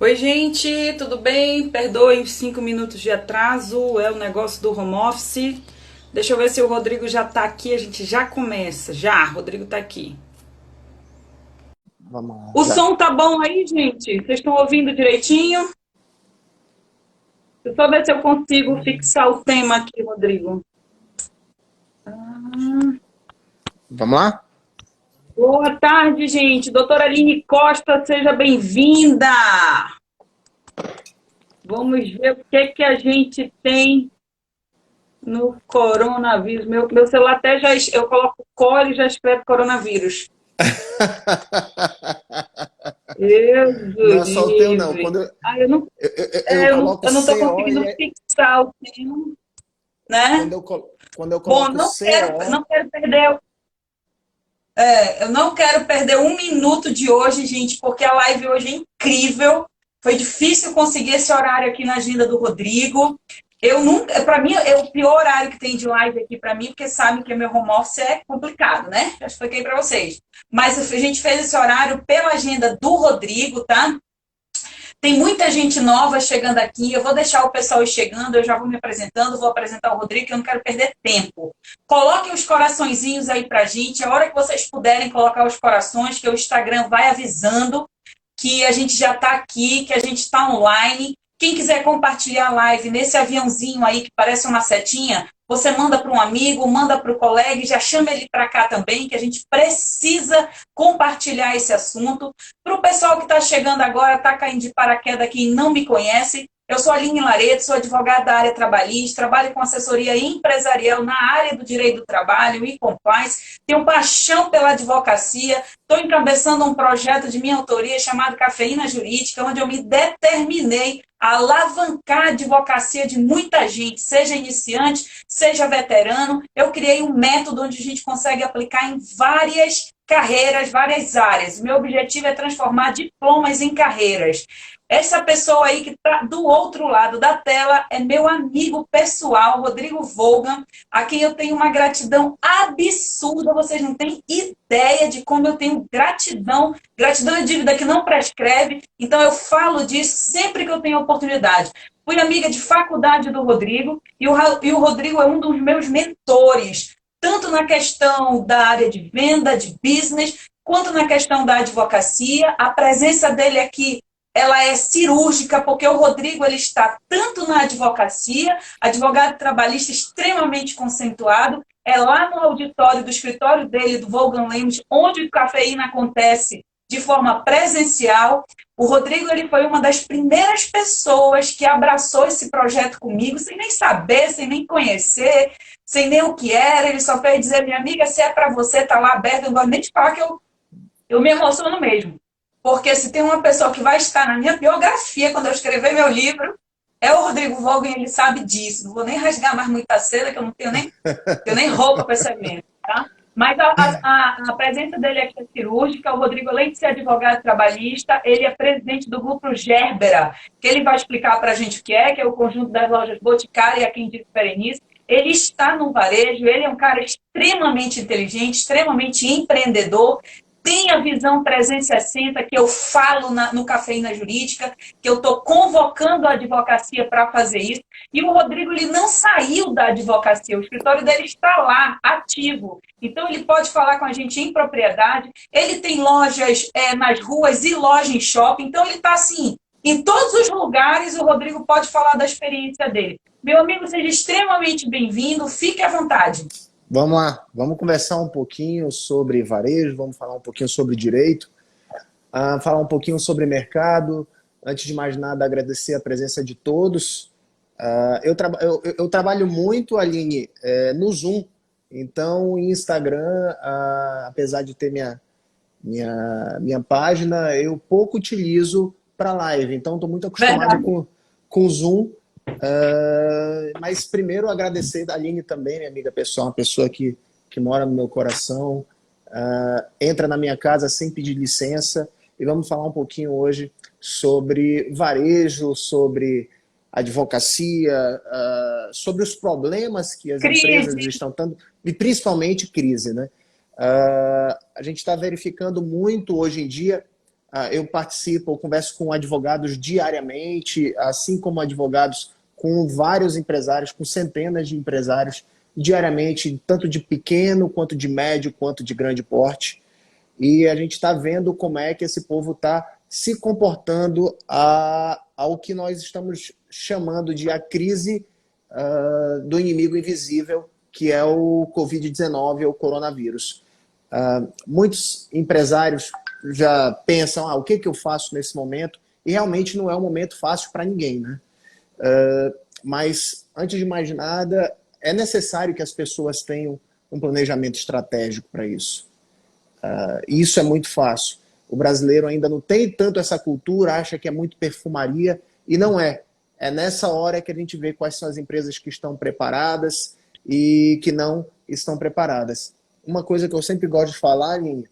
Oi, gente, tudo bem? Perdoem os 5 minutos de atraso, é o negócio do home office. Deixa eu ver se o Rodrigo já tá aqui, a gente já começa. Já, Rodrigo tá aqui. Vamos lá, O já. som tá bom aí, gente? Vocês estão ouvindo direitinho? Deixa eu só ver se eu consigo fixar o tema aqui, Rodrigo. Vamos lá? Boa tarde, gente. Doutora Aline Costa, seja bem-vinda. Vamos ver o que que a gente tem no coronavírus. Meu celular até já. Eu coloco colo e já escreve coronavírus. Deus Não do é só o teu, não. livre. Ah, eu não, Eu coloco eu não tô CO conseguindo fixar o tema, né? quando eu Bom, coloco CO, não quero perder, eu não quero perder um minuto de hoje, gente, porque a live hoje é incrível. Foi difícil conseguir esse horário aqui na agenda do Rodrigo. Eu nunca, para mim, é o pior horário que tem de live aqui para mim, porque sabem que meu home office é complicado, né? Já expliquei para vocês. Mas a gente fez esse horário pela agenda do Rodrigo, tá? Tem muita gente nova chegando aqui. Eu vou deixar o pessoal ir chegando, eu já vou me apresentando, vou apresentar o Rodrigo, que eu não quero perder tempo. Coloquem os coraçõezinhos aí pra gente. A hora que vocês puderem colocar os corações, que o Instagram vai avisando que a gente já está aqui, que a gente está online. Quem quiser compartilhar a live nesse aviãozinho aí que parece uma setinha, você manda para um amigo, manda para o colega e já chama ele para cá também, que a gente precisa compartilhar esse assunto. Para o pessoal que está chegando agora, está caindo de paraquedas aqui e não me conhece, eu sou Aline Laredo, sou advogada da área trabalhista, trabalho com assessoria empresarial na área do direito do trabalho e compliance, tenho paixão pela advocacia, estou encabeçando um projeto de minha autoria chamado Cafeína Jurídica, onde eu me determinei a alavancar a advocacia de muita gente, seja iniciante, seja veterano. Eu criei um método onde a gente consegue aplicar em várias carreiras, várias áreas. Meu objetivo é transformar diplomas em carreiras. Essa pessoa aí que está do outro lado da tela é meu amigo pessoal, Rodrigo Volgan, a quem eu tenho uma gratidão absurda. Vocês não têm ideia de como eu tenho gratidão. Gratidão é dívida que não prescreve, então eu falo disso sempre que eu tenho oportunidade. Fui amiga de faculdade do Rodrigo e o Rodrigo é um dos meus mentores, tanto na questão da área de venda, de business, quanto na questão da advocacia. A presença dele aqui ela é cirúrgica, porque o Rodrigo ele está tanto na advocacia, advogado trabalhista extremamente conceituado, é lá no auditório do escritório dele, do Volgan Lemos, onde o Cafeína acontece de forma presencial. O Rodrigo ele foi uma das primeiras pessoas que abraçou esse projeto comigo, sem nem saber, sem nem conhecer, sem nem o que era. Ele só fez dizer, minha amiga, se é para você, tá lá aberto. Eu não gosto nem de falar que eu me emociono mesmo. Porque se tem uma pessoa que vai estar na minha biografia quando eu escrever meu livro, é o Rodrigo Volgen, ele sabe disso. Não vou nem rasgar mais muita seda, que eu não tenho nem roupa para esse evento, tá? Mas a presença dele aqui é cirúrgica. O Rodrigo, além de ser advogado trabalhista, ele é presidente do grupo Gerbera, que ele vai explicar para a gente o que é o conjunto das lojas Boticária e a quem diz Berenice. Ele está no varejo, ele é um cara extremamente inteligente, extremamente empreendedor, tem a visão 360 que eu falo no Cafeína Jurídica, que eu estou convocando a advocacia para fazer isso. E o Rodrigo ele não saiu da advocacia, o escritório dele está lá, ativo. Então ele pode falar com a gente em propriedade, ele tem lojas nas ruas e loja em shopping, então ele está assim, em todos os lugares o Rodrigo pode falar da experiência dele. Meu amigo, seja extremamente bem-vindo, fique à vontade. vamos lá. Vamos conversar um pouquinho sobre varejo, vamos falar um pouquinho sobre direito, falar um pouquinho sobre mercado. Antes de mais nada, agradecer a presença de todos. Eu trabalho muito, Aline, no Zoom. Então, em Instagram, apesar de ter minha página, eu pouco utilizo para live. Então, estou muito acostumado Verdade. com o Zoom. Mas primeiro agradecer a Aline também, minha amiga pessoal, uma pessoa que mora no meu coração, entra na minha casa sem pedir licença, e vamos falar um pouquinho hoje sobre varejo, sobre advocacia, sobre os problemas que as empresas Crise. estão tendo, e principalmente crise, né? A gente está verificando muito hoje em dia eu participo, eu converso com advogados diariamente, assim como advogados com vários empresários, com centenas de empresários diariamente, tanto de pequeno, quanto de médio, quanto de grande porte. E a gente está vendo como é que esse povo está se comportando ao que nós estamos chamando de a crise do inimigo invisível, que é o Covid-19, o coronavírus. Muitos empresários já pensam, o que eu faço nesse momento? E realmente não é um momento fácil para ninguém, né? Mas, antes de mais nada, é necessário que as pessoas tenham um planejamento estratégico para isso. Isso é muito fácil. O brasileiro ainda não tem tanto essa cultura, acha que é muito perfumaria, e não é. É nessa hora que a gente vê quais são as empresas que estão preparadas e que não estão preparadas. Uma coisa que eu sempre gosto de falar, Aline,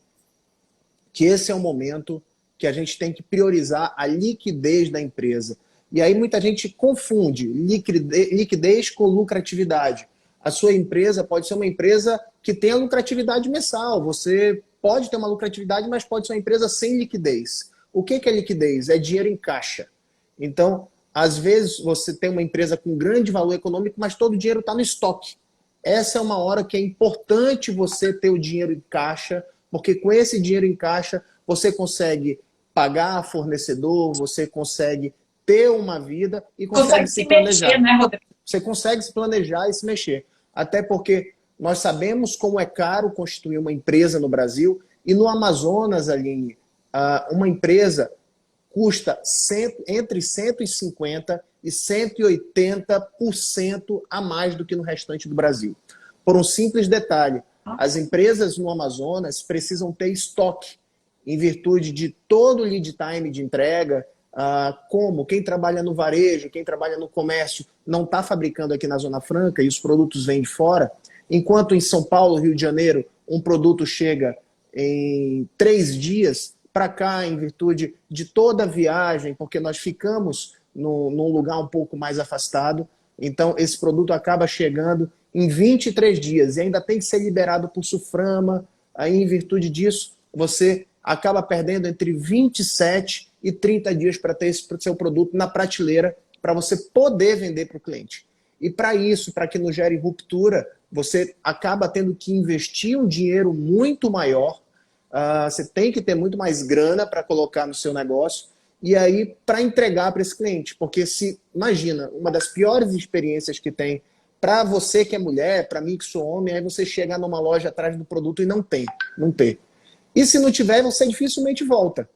que esse é um momento que a gente tem que priorizar a liquidez da empresa. E aí muita gente confunde liquidez com lucratividade. A sua empresa pode ser uma empresa que tenha lucratividade mensal. Você pode ter uma lucratividade, mas pode ser uma empresa sem liquidez. O que é liquidez? É dinheiro em caixa. Então, às vezes, você tem uma empresa com grande valor econômico, mas todo o dinheiro está no estoque. Essa é uma hora que é importante você ter o dinheiro em caixa, porque com esse dinheiro em caixa, você consegue pagar fornecedor, você consegue ter uma vida e consegue se planejar. Mexer, né, Rodrigo? Você consegue se planejar e se mexer. Até porque nós sabemos como é caro constituir uma empresa no Brasil, e no Amazonas, Aline, uma empresa custa entre 150% e 180% a mais do que no restante do Brasil. Por um simples detalhe, as empresas no Amazonas precisam ter estoque, em virtude de todo o lead time de entrega, como quem trabalha no varejo, quem trabalha no comércio, não está fabricando aqui na Zona Franca e os produtos vêm de fora, enquanto em São Paulo, Rio de Janeiro, um produto chega em 3 dias, para cá, em virtude de toda a viagem, porque nós ficamos num lugar um pouco mais afastado, então esse produto acaba chegando em 23 dias e ainda tem que ser liberado por SUFRAMA. Aí, em virtude disso, você acaba perdendo entre 27 e 30 dias para ter esse seu produto na prateleira, para você poder vender para o cliente. E para isso, para que não gere ruptura, você acaba tendo que investir um dinheiro muito maior. Você tem que ter muito mais grana para colocar no seu negócio e aí para entregar para esse cliente. Porque imagina, uma das piores experiências que tem para você que é mulher, para mim que sou homem, é você chegar numa loja atrás do produto e não ter. E se não tiver, você dificilmente volta.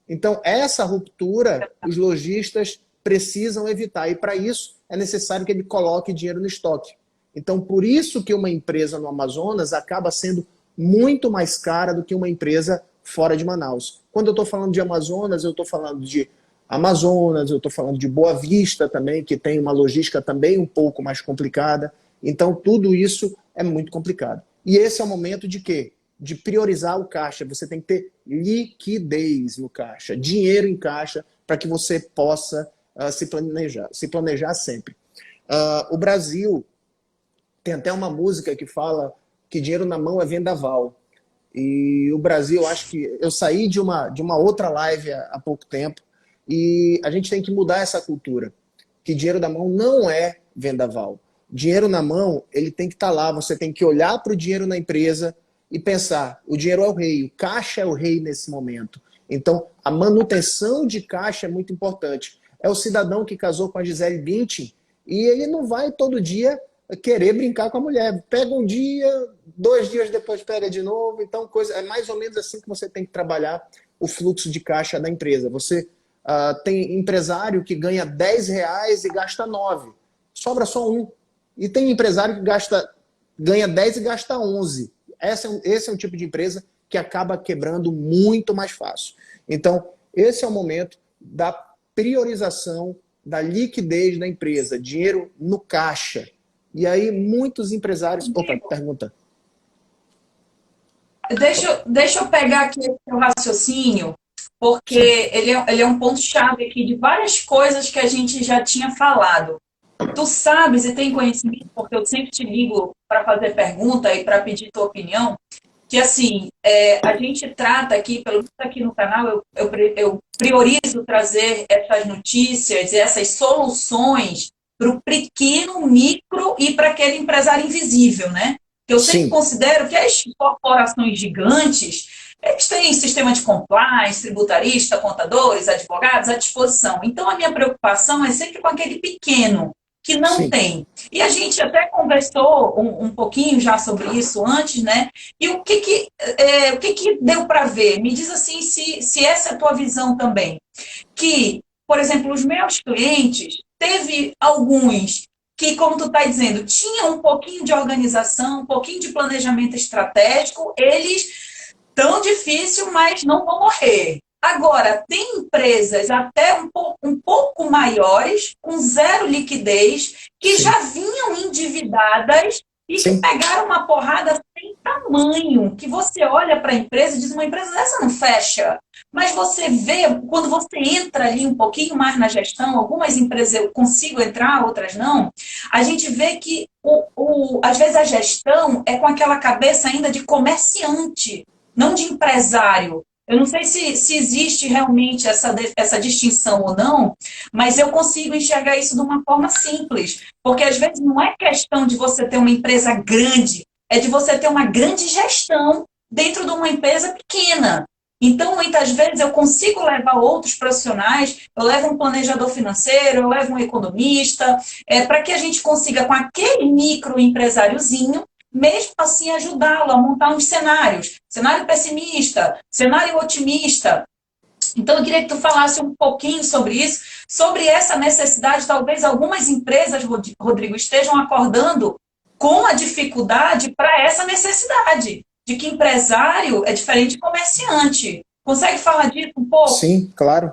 Então, essa ruptura, os lojistas precisam evitar. E para isso, é necessário que ele coloque dinheiro no estoque. Então, por isso que uma empresa no Amazonas acaba sendo muito mais cara do que uma empresa fora de Manaus. Quando eu estou falando de Amazonas, eu estou falando de Amazonas, eu estou falando de Boa Vista também, que tem uma logística também um pouco mais complicada. Então, tudo isso é muito complicado. E esse é o momento de quê? De priorizar o caixa. Você tem que ter liquidez no caixa, dinheiro em caixa, para que você possa se planejar sempre. O Brasil tem até uma música que fala que dinheiro na mão é vendaval. E o Brasil, acho que eu saí de uma outra live há pouco tempo, e a gente tem que mudar essa cultura, que dinheiro na mão não é vendaval. Dinheiro na mão, ele tem que estar lá, você tem que olhar para o dinheiro na empresa e pensar, o dinheiro é o rei, o caixa é o rei nesse momento. Então, a manutenção de caixa é muito importante. É o cidadão que casou com a Gisele Bündchen e ele não vai todo dia querer brincar com a mulher. Pega um dia, 2 dias depois pega de novo. Então, é mais ou menos assim que você tem que trabalhar o fluxo de caixa da empresa. Você tem empresário que ganha R$10 e gasta 9. Sobra só 1. E tem empresário que ganha 10 e gasta 11. Esse é um tipo de empresa que acaba quebrando muito mais fácil. Então, esse é o momento da priorização da liquidez da empresa, dinheiro no caixa. E aí, muitos empresários... Opa, pergunta. Deixa eu pegar aqui o seu raciocínio, porque ele é um ponto-chave aqui de várias coisas que a gente já tinha falado. Tu sabes e tem conhecimento, porque eu sempre te ligo para fazer pergunta e para pedir tua opinião, que assim, a gente trata aqui, pelo menos aqui no canal, eu priorizo trazer essas notícias, essas soluções para o pequeno, micro e para aquele empresário invisível, né? Eu sempre Sim, considero que as corporações gigantes, eles têm sistema de compliance, tributarista, contadores, advogados à disposição. Então, a minha preocupação é sempre com aquele pequeno, que não sim. tem. E a gente até conversou um pouquinho já sobre isso antes, né? E o que que deu para ver? Me diz assim se essa é a tua visão também. Que, por exemplo, os meus clientes, teve alguns que, como tu está dizendo, tinham um pouquinho de organização, um pouquinho de planejamento estratégico, eles tão difícil, mas não vão morrer. Agora, tem empresas até um pouco maiores, com zero liquidez, que Sim, já vinham endividadas e que sim, pegaram uma porrada sem tamanho, que você olha para a empresa e diz, uma empresa dessa não fecha. Mas você vê, quando você entra ali um pouquinho mais na gestão, algumas empresas eu consigo entrar, outras não, a gente vê que, às vezes, a gestão é com aquela cabeça ainda de comerciante, não de empresário. Eu não sei se existe realmente essa distinção ou não, mas eu consigo enxergar isso de uma forma simples. Porque às vezes não é questão de você ter uma empresa grande, é de você ter uma grande gestão dentro de uma empresa pequena. Então, muitas vezes, eu consigo levar outros profissionais, eu levo um planejador financeiro, eu levo um economista, para que a gente consiga, com aquele microempresáriozinho, mesmo assim ajudá-lo a montar uns cenários. Cenário pessimista, cenário otimista. Então, eu queria que tu falasse um pouquinho sobre isso, sobre essa necessidade. Talvez algumas empresas, Rodrigo, estejam acordando com a dificuldade para essa necessidade, de que empresário é diferente de comerciante. Consegue falar disso um pouco? sim, claro.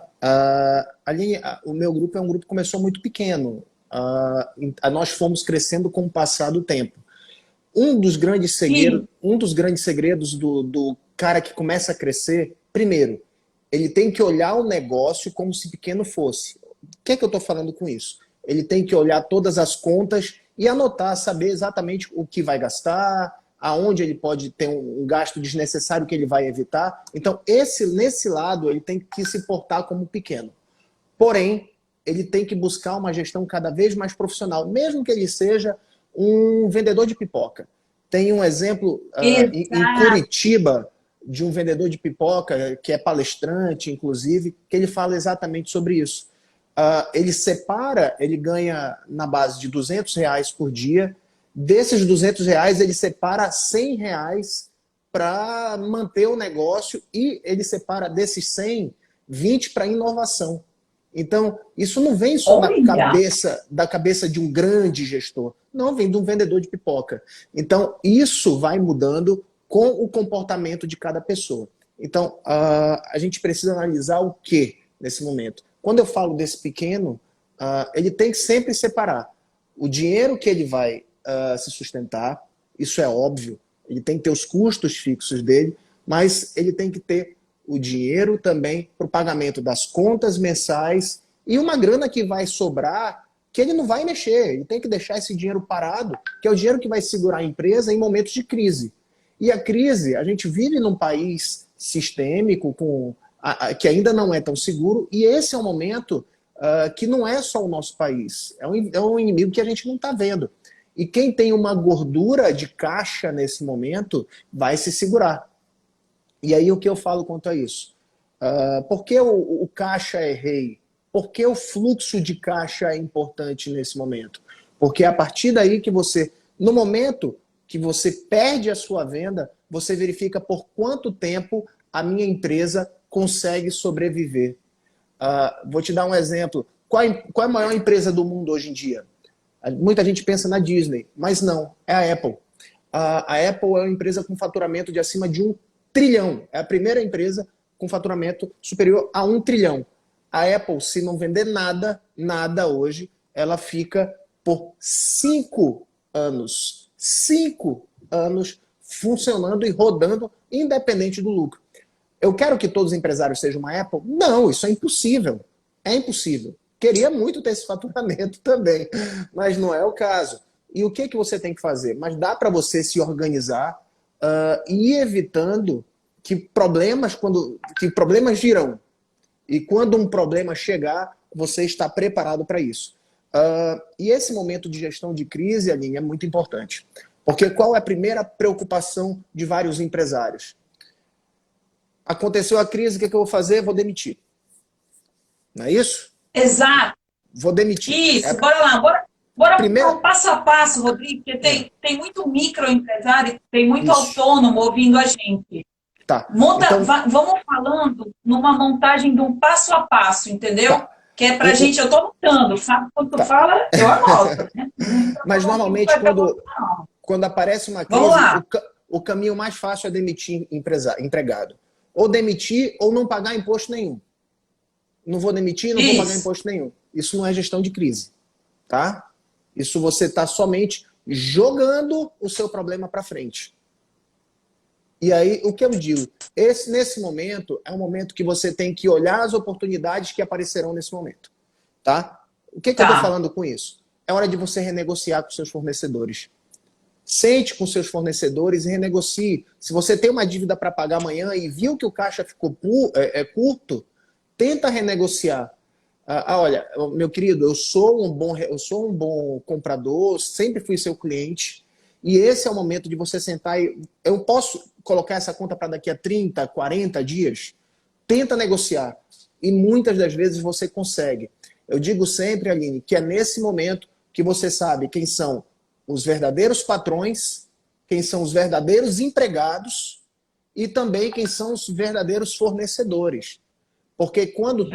O meu grupo é um grupo que começou muito pequeno. Nós fomos crescendo com o passar do tempo. Sim. Um dos grandes segredos do cara que começa a crescer, primeiro, ele tem que olhar o negócio como se pequeno fosse. O que é que eu estou falando com isso? Ele tem que olhar todas as contas e anotar, saber exatamente o que vai gastar, aonde ele pode ter um gasto desnecessário que ele vai evitar. Então, nesse lado, ele tem que se portar como pequeno. Porém, ele tem que buscar uma gestão cada vez mais profissional, mesmo que ele seja um vendedor de pipoca. Tem um exemplo em Exato. Curitiba de um vendedor de pipoca, que é palestrante, inclusive, que ele fala exatamente sobre isso. Ele separa, ele ganha na base de R$ 200 por dia. Desses R$ 200, ele separa R$ 100 para manter o negócio e ele separa desses 100, 20 para inovação. Então, isso não vem só Olha, da cabeça de um grande gestor, não, vem de um vendedor de pipoca. Então, isso vai mudando com o comportamento de cada pessoa. Então, a gente precisa analisar o que nesse momento. Quando eu falo desse pequeno, ele tem que sempre separar o dinheiro que ele vai se sustentar, isso é óbvio, ele tem que ter os custos fixos dele, mas ele tem que ter o dinheiro também para o pagamento das contas mensais e uma grana que vai sobrar que ele não vai mexer, ele tem que deixar esse dinheiro parado, que é o dinheiro que vai segurar a empresa em momentos de crise. E a crise, a gente vive num país sistêmico, que ainda não é tão seguro, e esse é um momento que não é só o nosso país, é um inimigo que a gente não está vendo. E quem tem uma gordura de caixa nesse momento vai se segurar. E aí o que eu falo quanto a isso? Por que o caixa é rei? Por que o fluxo de caixa é importante nesse momento? Porque é a partir daí que você, no momento que você perde a sua venda, você verifica por quanto tempo a minha empresa consegue sobreviver. Vou te dar um exemplo. Qual é a maior empresa do mundo hoje em dia? Muita gente pensa na Disney, mas não, é a Apple. A Apple é uma empresa com faturamento de acima de 1 trilhão. É a primeira empresa com faturamento superior a 1 trilhão. A Apple, se não vender nada, nada hoje, ela fica por 5 anos. 5 anos funcionando e rodando, independente do lucro. Eu quero que todos os empresários sejam uma Apple? Não, isso é impossível. É impossível. Queria muito ter esse faturamento também, mas não é o caso. E o que você tem que fazer? Mas dá para você se organizar, e evitando que problemas virão. E quando um problema chegar, você está preparado para isso. E esse momento de gestão de crise, Aline, é muito importante. Porque qual é a primeira preocupação de vários empresários? Aconteceu a crise, o que eu vou fazer? Vou demitir. Não é isso? Exato. Vou demitir. Bora lá, bora primeira... pro passo a passo, Rodrigo, porque tem muito microempresário, tem muito Isso. autônomo ouvindo a gente. Tá. Vamos falando numa montagem de um passo a passo, entendeu? Tá. Que é pra gente, eu tô anotando, sabe? Quando tu fala, eu anoto. Né? Mas normalmente quando aparece uma crise, o caminho mais fácil é demitir empregado. Ou demitir ou não pagar imposto nenhum. Não vou demitir, não vou pagar imposto nenhum. Isso não é gestão de crise, tá? Isso você está somente jogando o seu problema para frente. E aí, o que eu digo? Nesse momento, é um momento que você tem que olhar as oportunidades que aparecerão nesse momento, tá? O que eu estou falando com isso? É hora de você renegociar com seus fornecedores. Sente com seus fornecedores e renegocie. Se você tem uma dívida para pagar amanhã e viu que o caixa ficou curto, tenta renegociar. Olha, meu querido, eu sou um bom comprador, sempre fui seu cliente, e esse é o momento de você sentar e... Eu posso colocar essa conta para daqui a 30, 40 dias? Tenta negociar. E muitas das vezes você consegue. Eu digo sempre, Aline, que é nesse momento que você sabe quem são os verdadeiros patrões, quem são os verdadeiros empregados e também quem são os verdadeiros fornecedores. Porque quando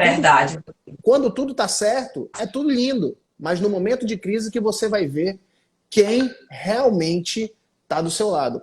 tudo está certo, é tudo lindo. Mas no momento de crise que você vai ver quem realmente está do seu lado.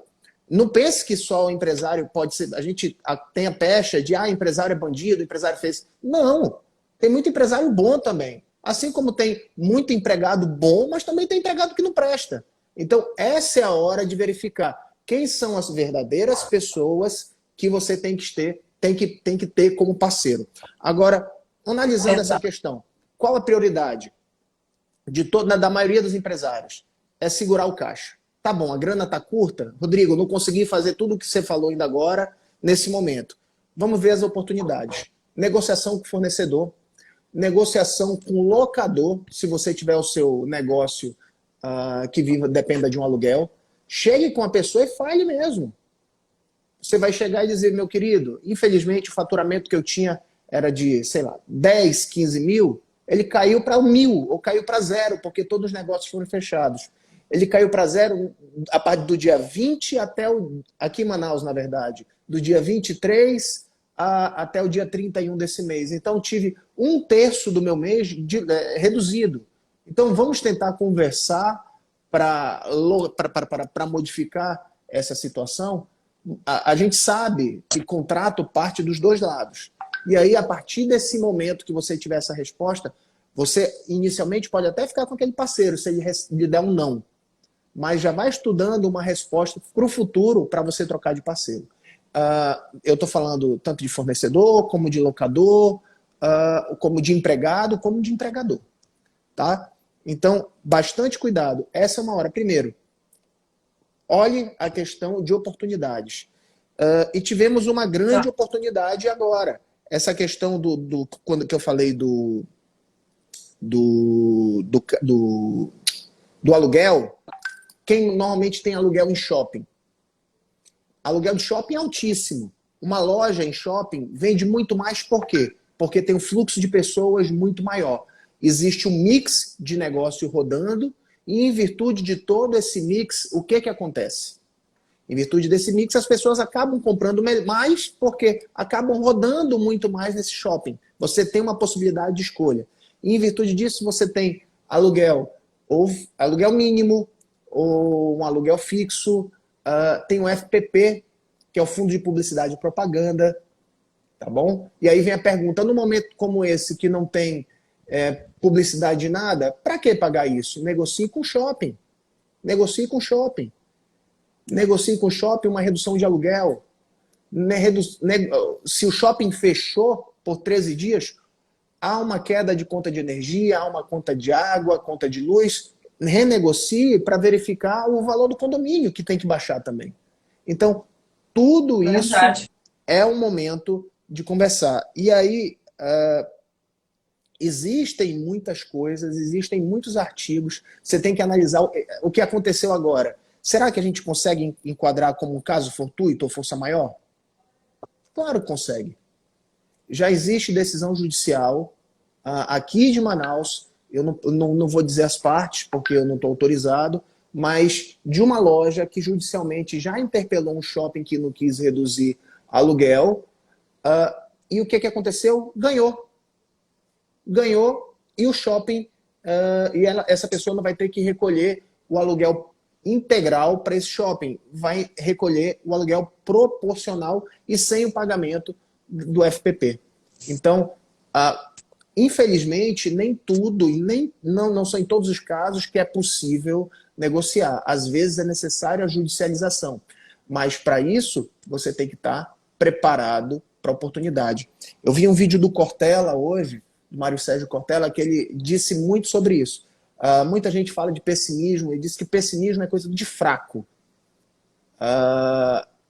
Não pense que só o empresário pode ser... A gente tem a pecha de empresário é bandido, empresário fez... Não, tem muito empresário bom também. Assim como tem muito empregado bom, mas também tem empregado que não presta. Então, essa é a hora de verificar quem são as verdadeiras pessoas que você tem que ter como parceiro. Agora, analisando essa questão, qual a prioridade da maioria dos empresários? É segurar o caixa. Tá bom, a grana tá curta. Rodrigo, não consegui fazer tudo o que você falou ainda agora, nesse momento. Vamos ver as oportunidades. Negociação com o fornecedor, negociação com o locador, se você tiver o seu negócio dependa de um aluguel. Chegue com a pessoa e fale mesmo. Você vai chegar e dizer, meu querido, infelizmente o faturamento que eu tinha era de, sei lá, 10, 15 mil, ele caiu para 1.000, ou caiu para 0, porque todos os negócios foram fechados. Ele caiu para 0 a partir do dia 20 aqui em Manaus, na verdade, do dia 23 até o dia 31 desse mês. Então, tive 1/3 do meu mês reduzido. Então, vamos tentar conversar para modificar essa situação. A gente sabe que contrato parte dos dois lados. E aí, a partir desse momento que você tiver essa resposta, você inicialmente pode até ficar com aquele parceiro, se ele lhe der um não. Mas já vai estudando uma resposta para o futuro para você trocar de parceiro. Eu estou falando tanto de fornecedor, como de locador, como de empregado, como de empregador. Tá? Então, bastante cuidado. Essa é uma hora. Primeiro, olhe a questão de oportunidades. E tivemos uma grande oportunidade agora. Essa questão quando que eu falei do aluguel, quem normalmente tem aluguel em shopping? Aluguel de shopping é altíssimo. Uma loja em shopping vende muito mais por quê? Porque tem um fluxo de pessoas muito maior. Existe um mix de negócio rodando e em virtude de todo esse mix, o que acontece? Em virtude desse mix, as pessoas acabam comprando mais porque acabam rodando muito mais nesse shopping. Você tem uma possibilidade de escolha. E em virtude disso, você tem aluguel, ou aluguel mínimo, ou um aluguel fixo, tem o FPP, que é o Fundo de Publicidade e Propaganda, tá bom? E aí vem a pergunta, no momento como esse, que não tem publicidade de nada, para que pagar isso? Negocie com o shopping. Negocie com o shopping. Negocie com o shopping uma redução de aluguel. Se o shopping fechou por 13 dias, há uma queda de conta de energia, há uma conta de água, conta de luz. Renegocie para verificar o valor do condomínio, que tem que baixar também. Então, tudo isso Verdade. é um momento de conversar. E aí, existem muitas coisas, existem muitos artigos, você tem que analisar o que aconteceu agora. Será que a gente consegue enquadrar como um caso fortuito ou força maior? Claro que consegue. Já existe decisão judicial aqui de Manaus, eu não vou dizer as partes, porque eu não estou autorizado, mas de uma loja que judicialmente já interpelou um shopping que não quis reduzir aluguel, e o que aconteceu? Ganhou. Ganhou, e o shopping, essa pessoa não vai ter que recolher o aluguel integral para esse shopping, vai recolher o aluguel proporcional e sem o pagamento do FPP. Então, infelizmente, nem tudo, não são em todos os casos que é possível negociar. Às vezes é necessária a judicialização, mas para isso você tem que estar preparado para a oportunidade. Eu vi um vídeo do Cortella hoje, do Mário Sérgio Cortella, que ele disse muito sobre isso. Muita gente fala de pessimismo, ele diz que pessimismo é coisa de fraco.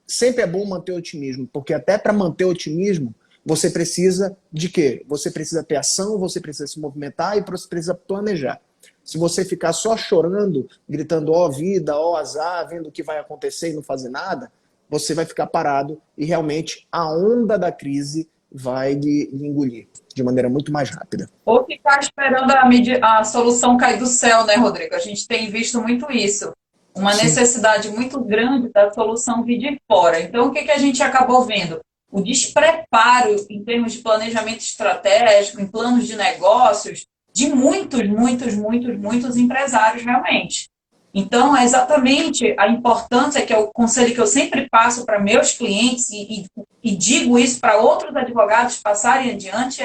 Sempre é bom manter o otimismo, porque até para manter o otimismo, você precisa de quê? Você precisa ter ação, você precisa se movimentar e você precisa planejar. Se você ficar só chorando, gritando ó vida, ó azar, vendo o que vai acontecer e não fazer nada, você vai ficar parado e realmente a onda da crise vai lhe engolir de maneira muito mais rápida. Ou ficar esperando a solução cair do céu, né, Rodrigo? A gente tem visto muito isso. Uma Sim. necessidade muito grande da solução vir de fora. Então, o que a gente acabou vendo? O despreparo em termos de planejamento estratégico, em planos de negócios, de muitos empresários, realmente. Então, é exatamente a importância, que é o conselho que eu sempre passo para meus clientes e digo isso para outros advogados passarem adiante,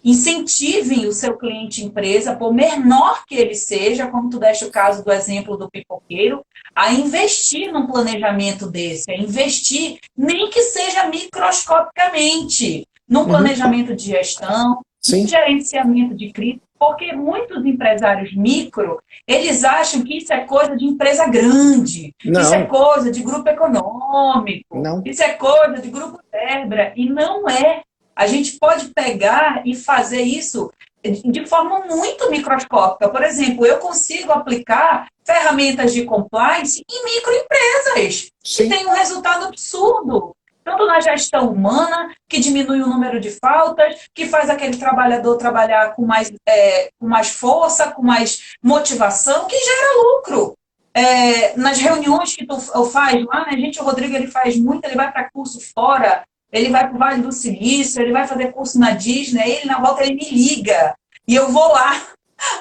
incentivem o seu cliente empresa, por menor que ele seja, como tu deste o caso do exemplo do pipoqueiro, a investir num planejamento desse, a investir, nem que seja microscopicamente, num planejamento de gestão, Sim. no gerenciamento de crise, porque muitos empresários micro, eles acham que isso é coisa de empresa grande, Não. isso é coisa de grupo econômico, Não. isso é coisa de grupo Zebra, e não é. A gente pode pegar e fazer isso de forma muito microscópica. Por exemplo, eu consigo aplicar ferramentas de compliance em microempresas, que têm um resultado absurdo. Tanto na gestão humana, que diminui o número de faltas, que faz aquele trabalhador trabalhar com mais força, com mais motivação, que gera lucro. Nas reuniões que tu faz lá, né, gente, o Rodrigo ele faz muito, ele vai para curso fora, ele vai para o Vale do Silício, ele vai fazer curso na Disney, ele na volta ele me liga, e eu vou lá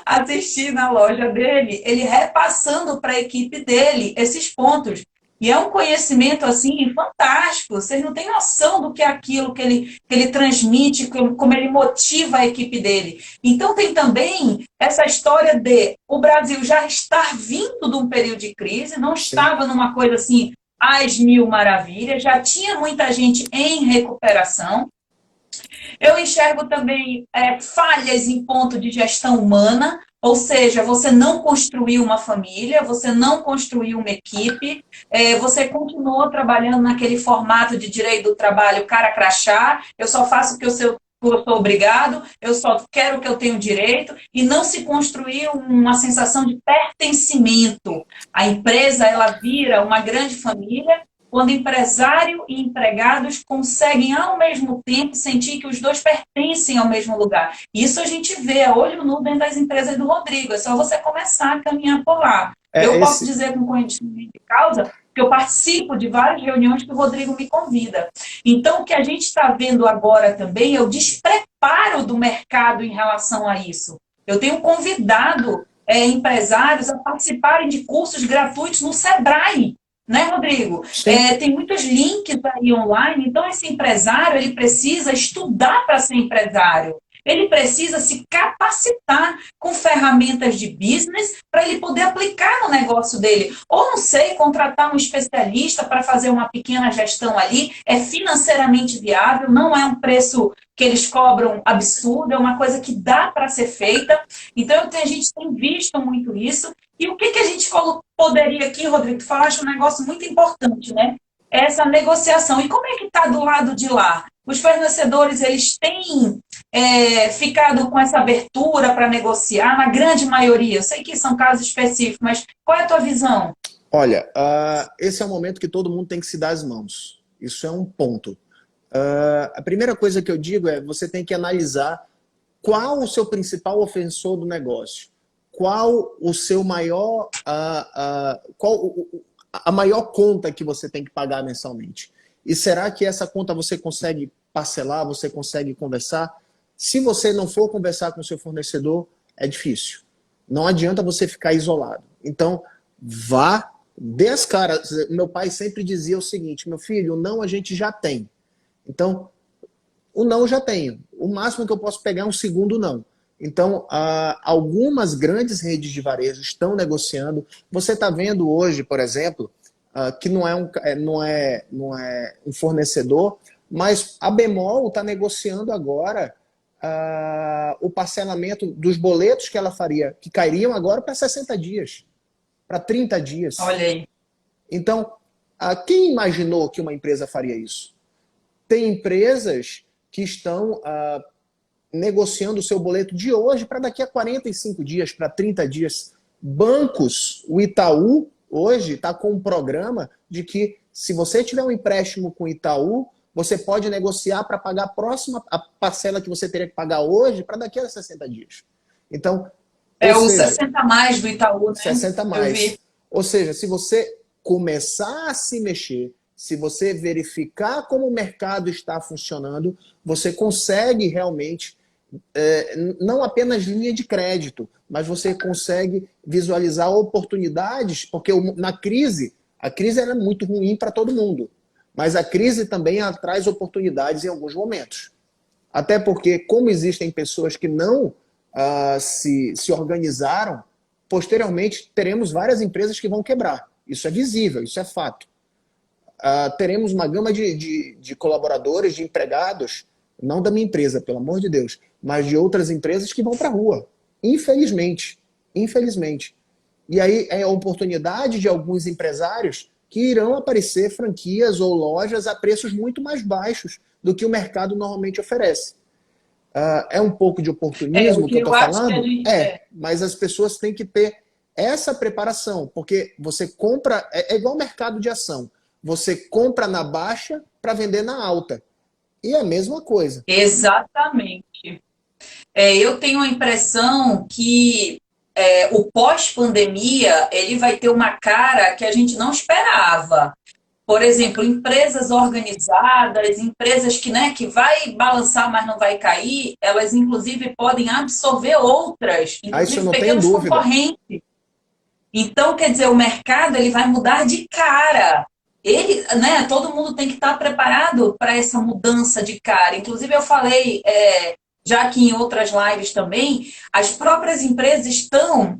assistir na loja dele, ele repassando para a equipe dele esses pontos. E é um conhecimento, assim, fantástico. Vocês não têm noção do que é aquilo que ele transmite, como ele motiva a equipe dele. Então, tem também essa história de o Brasil já estar vindo de um período de crise, não estava numa coisa assim, às mil maravilhas, já tinha muita gente em recuperação. Eu enxergo também falhas em ponto de gestão humana, ou seja, você não construiu uma família, você não construiu uma equipe, você continuou trabalhando naquele formato de direito do trabalho cara crachá, eu só faço o que eu sou obrigado, eu só quero o que eu tenho direito, e não se construiu uma sensação de pertencimento. A empresa, ela vira uma grande família, quando empresário e empregados conseguem, ao mesmo tempo, sentir que os dois pertencem ao mesmo lugar. Isso a gente vê a olho nu dentro das empresas do Rodrigo. É só você começar a caminhar por lá. Eu posso dizer com conhecimento de causa que eu participo de várias reuniões que o Rodrigo me convida. Então, o que a gente está vendo agora também é o despreparo do mercado em relação a isso. Eu tenho convidado empresários a participarem de cursos gratuitos no Sebrae, né, Rodrigo? Tem muitos links aí online, então esse empresário ele precisa estudar para ser empresário. Ele precisa se capacitar com ferramentas de business para ele poder aplicar no negócio dele. Ou, não sei, contratar um especialista para fazer uma pequena gestão ali. É financeiramente viável, não é um preço que eles cobram absurdo, é uma coisa que dá para ser feita. Então, a gente tem visto muito isso. E o que a gente poderia aqui, Rodrigo, tu falaste um negócio muito importante, né? essa negociação. E como é que está do lado de lá? Os fornecedores, eles têm ficado com essa abertura para negociar, na grande maioria? Eu sei que são casos específicos, mas qual é a tua visão? Olha, esse é o momento que todo mundo tem que se dar as mãos. Isso é um ponto. A primeira coisa que eu digo é você tem que analisar qual o seu principal ofensor do negócio, qual o seu maior, a maior conta que você tem que pagar mensalmente. E será que essa conta você consegue parcelar, você consegue conversar? Se você não for conversar com o seu fornecedor, é difícil. Não adianta você ficar isolado. Então, vá, dê as caras. Meu pai sempre dizia o seguinte, meu filho, o não a gente já tem. Então, o não eu já tenho. O máximo que eu posso pegar é um segundo não. Então, algumas grandes redes de varejo estão negociando. Você está vendo hoje, por exemplo, que não é um fornecedor, mas a Bemol está negociando agora o parcelamento dos boletos que ela faria, que cairiam agora para 60 dias, para 30 dias. Olha aí. Então, quem imaginou que uma empresa faria isso? Tem empresas que estão negociando o seu boleto de hoje para daqui a 45 dias, para 30 dias. Bancos, o Itaú, hoje, está com um programa de que se você tiver um empréstimo com o Itaú, você pode negociar para pagar a parcela que você teria que pagar hoje para daqui a 60 dias. Então, É ou o seja, 60 mais do Itaú, né? 60 Eu vi. mais. Ou seja, se você começar a se mexer, se você verificar como o mercado está funcionando, você consegue realmente, não apenas linha de crédito, mas você consegue visualizar oportunidades, porque na crise, a crise era muito ruim para todo mundo, mas a crise também traz oportunidades em alguns momentos. Até porque, como existem pessoas que não se organizaram, posteriormente teremos várias empresas que vão quebrar. Isso é visível, isso é fato. Teremos uma gama de colaboradores, de empregados, não da minha empresa, pelo amor de Deus, mas de outras empresas que vão para a rua. Infelizmente. Infelizmente. E aí é a oportunidade de alguns empresários que irão aparecer franquias ou lojas a preços muito mais baixos do que o mercado normalmente oferece. É um pouco de O oportunismo que que eu estou eu acho que a falando? gente. Mas as pessoas têm que ter essa preparação, porque você compra, é igual ao mercado de ação. Você compra na baixa para vender na alta. E é a mesma coisa. Exatamente. Eu tenho a impressão que o pós-pandemia ele vai ter uma cara que a gente não esperava. Por exemplo, empresas organizadas, empresas que, né, que vai balançar, mas não vai cair, elas inclusive podem absorver outras, Isso eu inclusive não tenho pequenos dúvida. concorrentes. Então, quer dizer, o mercado ele vai mudar de cara. Ele, né, todo mundo tem que estar preparado para essa mudança de cara. Inclusive, eu falei, já aqui em outras lives também, as próprias empresas estão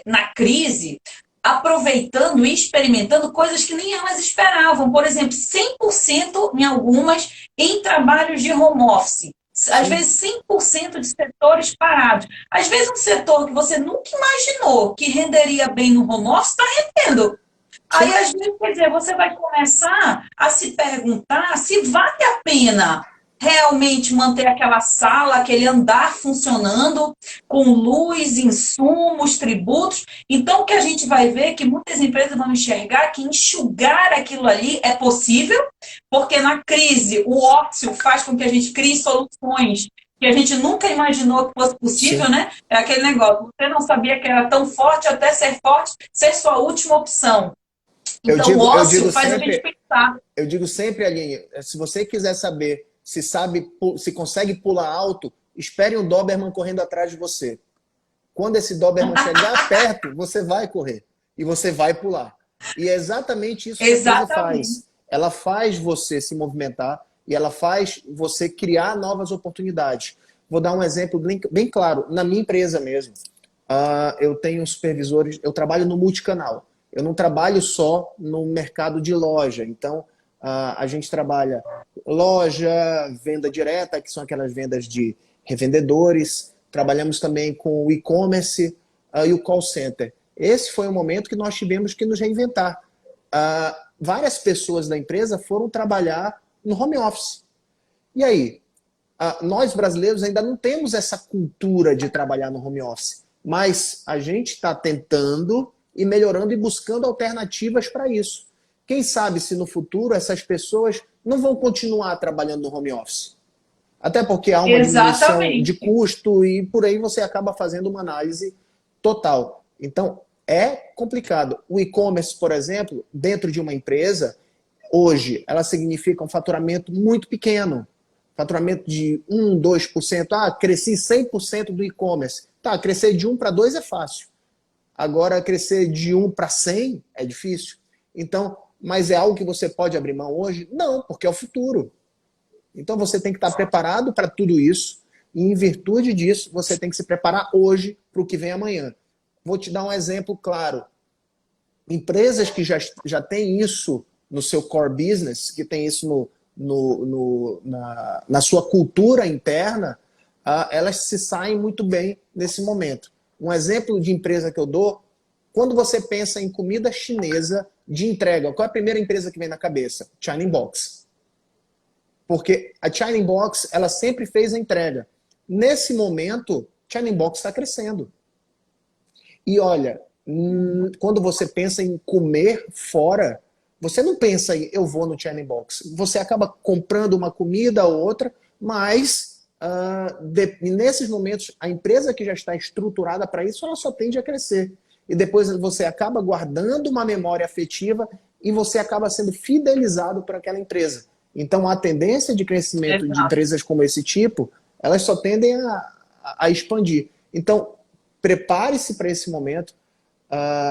na crise, aproveitando e experimentando coisas que nem elas esperavam. Por exemplo, 100% em algumas em trabalhos de home office. Às Sim, vezes 100% de setores parados. Às vezes um setor que você nunca imaginou que renderia bem no home office está rendendo. Aí, sim. às vezes, quer dizer, você vai começar a se perguntar se vale a pena realmente manter aquela sala, aquele andar funcionando, com luz, insumos, tributos. Então, o que a gente vai ver é que muitas empresas vão enxergar que enxugar aquilo ali é possível, porque na crise o ócio faz com que a gente crie soluções que a gente nunca imaginou que fosse possível, Sim. né? É aquele negócio, você não sabia que era tão forte até ser forte, ser sua última opção. Eu Então, o digo, eu ócio digo faz a gente sempre, pensar. Aline, se você quiser saber se consegue pular alto, espere um Doberman correndo atrás de você. Quando esse Doberman chegar perto, você vai correr e você vai pular. E é exatamente isso que a crise Exatamente. faz. Ela faz você se movimentar e ela faz você criar novas oportunidades. Vou dar um exemplo bem claro. Na minha empresa mesmo, eu tenho supervisores, eu trabalho no multicanal. Eu não trabalho só no mercado de loja. Então, a gente trabalha loja, venda direta, que são aquelas vendas de revendedores. Trabalhamos também com o e-commerce e o call center. Esse foi o momento que nós tivemos que nos reinventar. várias pessoas da empresa foram trabalhar no home office. E aí? Nós brasileiros ainda não temos essa cultura de trabalhar no home office, mas a gente está tentando e melhorando e buscando alternativas para isso. Quem sabe se no futuro essas pessoas não vão continuar trabalhando no home office. Até porque há uma diminuição de custo e por aí você acaba fazendo uma análise total. Então, é complicado. O e-commerce, por exemplo, dentro de uma empresa, hoje, ela significa um faturamento muito pequeno. Faturamento de 1, 2%. Cresci 100% do e-commerce. Tá, crescer de 1 para 2 é fácil. Agora, crescer de 1 para 100 é difícil. Então, mas é algo que você pode abrir mão hoje? Não, porque é o futuro. Então, você tem que estar preparado para tudo isso. E, em virtude disso, você tem que se preparar hoje para o que vem amanhã. Vou te dar um exemplo claro. Empresas que já têm isso no seu core business, que tem isso na sua cultura interna, elas se saem muito bem nesse momento. Um exemplo de empresa que eu dou, quando você pensa em comida chinesa de entrega, qual é a primeira empresa que vem na cabeça? China Inbox. Porque a China Inbox, ela sempre fez a entrega. Nesse momento, China Inbox está crescendo. E olha, quando você pensa em comer fora, você não pensa em eu vou no China Box. Você acaba comprando uma comida ou outra, mas nesses momentos, a empresa que já está estruturada para isso, ela só tende a crescer. E depois você acaba guardando uma memória afetiva e você acaba sendo fidelizado por aquela empresa. Então, a tendência de crescimento de empresas como esse tipo, elas só tendem a expandir. Então, prepare-se para esse momento.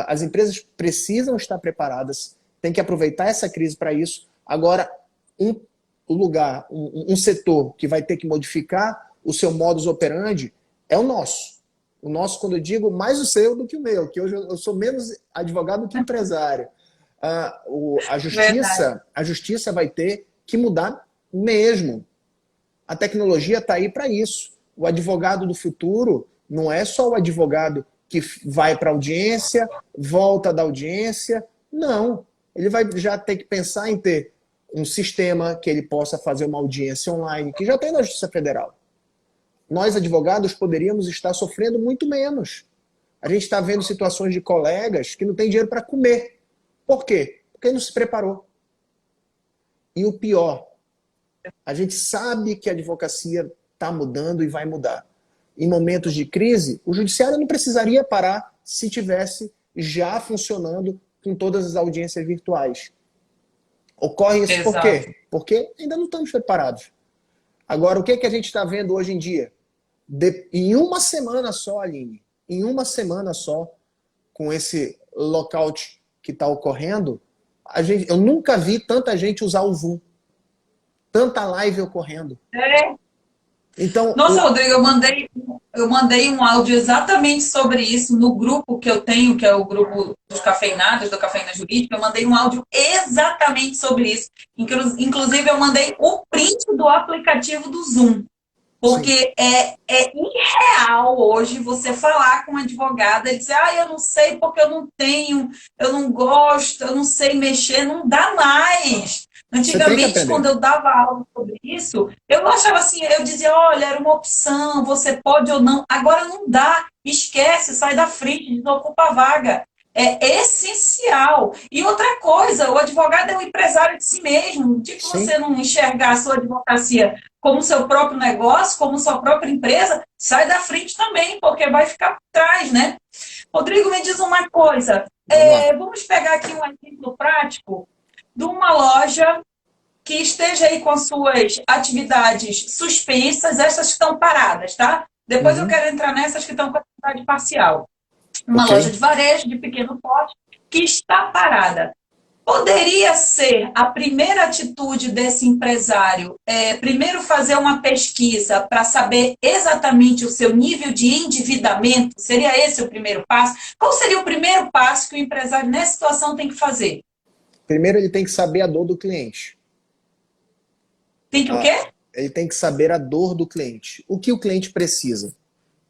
As empresas precisam estar preparadas, tem que aproveitar essa crise para isso. Agora, um setor que vai ter que modificar o seu modus operandi é o nosso. O nosso, quando eu digo, mais o seu do que o meu, que hoje eu sou menos advogado do que empresário. A justiça vai ter que mudar mesmo. A tecnologia está aí para isso. O advogado do futuro não é só o advogado que vai para a audiência, volta da audiência. Não. Ele vai já ter que pensar em ter um sistema que ele possa fazer uma audiência online, que já tem na Justiça Federal. Nós, advogados, poderíamos estar sofrendo muito menos. A gente está vendo situações de colegas que não têm dinheiro para comer. Por quê? Porque não se preparou. E o pior, a gente sabe que a advocacia está mudando e vai mudar. Em momentos de crise, o judiciário não precisaria parar se tivesse já funcionando com todas as audiências virtuais. Ocorre isso por quê? Porque ainda não estamos preparados. Agora, o que a gente está vendo hoje em dia? Em uma semana só, Aline, em uma semana só, com esse lockout que está ocorrendo, eu nunca vi tanta gente usar o Zoom. Tanta live ocorrendo. Então, nossa, Rodrigo, eu mandei um áudio exatamente sobre isso no grupo que eu tenho, que é o grupo dos cafeinados, do Cafeína Jurídica. Eu mandei um áudio exatamente sobre isso. Inclusive, eu mandei o print do aplicativo do Zoom. Porque é irreal hoje você falar com um advogado e dizer, eu não sei porque eu não tenho, eu não gosto, eu não sei mexer, não dá mais. Antigamente, quando eu dava aula sobre isso, eu achava assim, eu dizia, olha, era uma opção, você pode ou não. Agora não dá, esquece, sai da frente, desocupa a vaga. É essencial. E outra coisa, o advogado é um empresário de si mesmo. Tipo, você não enxergar a sua advocacia como seu próprio negócio, como sua própria empresa, sai da frente também, porque vai ficar por trás, né? Rodrigo, me diz uma coisa. Vamos pegar aqui um exemplo prático de uma loja que esteja aí com suas atividades suspensas, essas que estão paradas, tá? Depois eu quero entrar nessas que estão com atividade parcial. Uma loja de varejo, de pequeno porte, que está parada. Poderia ser a primeira atitude desse empresário, primeiro fazer uma pesquisa para saber exatamente o seu nível de endividamento? Seria esse o primeiro passo? Qual seria o primeiro passo que o empresário nessa situação tem que fazer? Primeiro ele tem que saber a dor do cliente. Tem que o quê? Ele tem que saber a dor do cliente. O que o cliente precisa,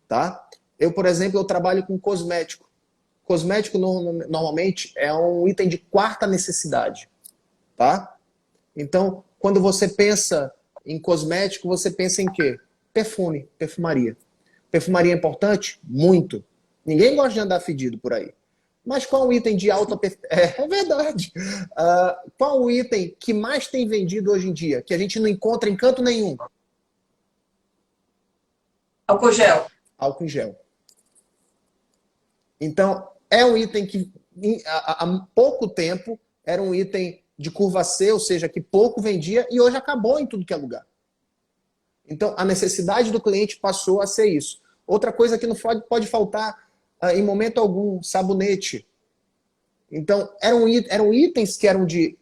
tá? Eu, por exemplo, eu trabalho com cosmético. Cosmético normalmente é um item de quarta necessidade. tá? Então, quando você pensa em cosmético, você pensa em quê? Perfume, perfumaria. Perfumaria é importante? Muito. Ninguém gosta de andar fedido por aí. Mas qual o item de alta... É verdade. Qual o item que mais tem vendido hoje em dia, que a gente não encontra em canto nenhum? Álcool gel. Álcool em gel. Então, é um item que há pouco tempo era um item de curva C, ou seja, que pouco vendia, e hoje acabou em tudo que é lugar. Então, a necessidade do cliente passou a ser isso. Outra coisa que não pode faltar em momento algum, sabonete. Então, eram itens que eram de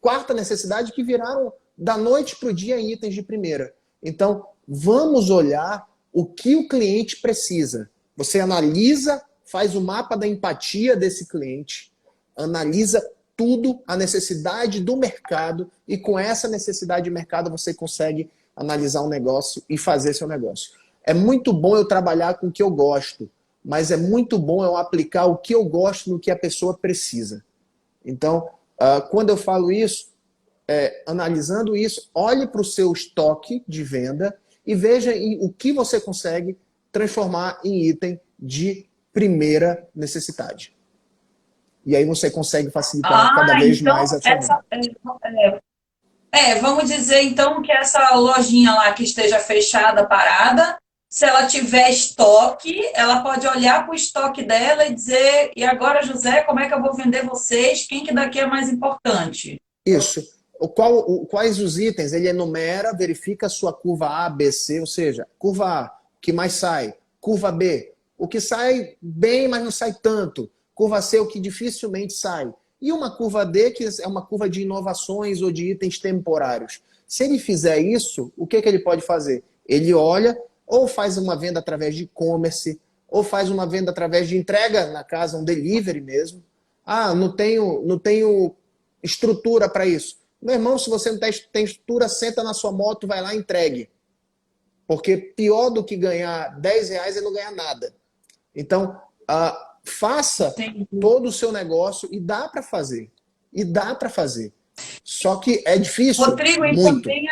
quarta necessidade que viraram da noite para o dia em itens de primeira. Então, vamos olhar o que o cliente precisa. Você analisa, faz o mapa da empatia desse cliente, analisa tudo, a necessidade do mercado, e com essa necessidade de mercado você consegue analisar um negócio e fazer seu negócio. É muito bom eu trabalhar com o que eu gosto, mas é muito bom eu aplicar o que eu gosto no que a pessoa precisa. Então, quando eu falo isso, analisando isso, olhe para o seu estoque de venda e veja o que você consegue transformar em item de primeira necessidade. E aí você consegue facilitar cada vez Então, mais a sua vida. vamos dizer então que essa lojinha lá que esteja fechada, parada, se ela tiver estoque, ela pode olhar para o estoque dela e dizer, e agora, José, como é que eu vou vender vocês? Quem que daqui é mais importante? Isso. Quais os itens? Ele enumera, verifica a sua curva A, B, C, ou seja, curva A, o que mais sai? Curva B, o que sai bem, mas não sai tanto. Curva C, o que dificilmente sai. E uma curva D, que é uma curva de inovações ou de itens temporários. Se ele fizer isso, o que ele pode fazer? Ele olha, ou faz uma venda através de e-commerce, ou faz uma venda através de entrega na casa, um delivery mesmo. Ah, não tenho estrutura para isso. Meu irmão, se você não tem estrutura, senta na sua moto, vai lá e entregue. Porque pior do que ganhar R$10 é não ganhar nada. Então, faça todo o seu negócio e dá para fazer. E dá para fazer. Só que é difícil. Rodrigo, e muito. também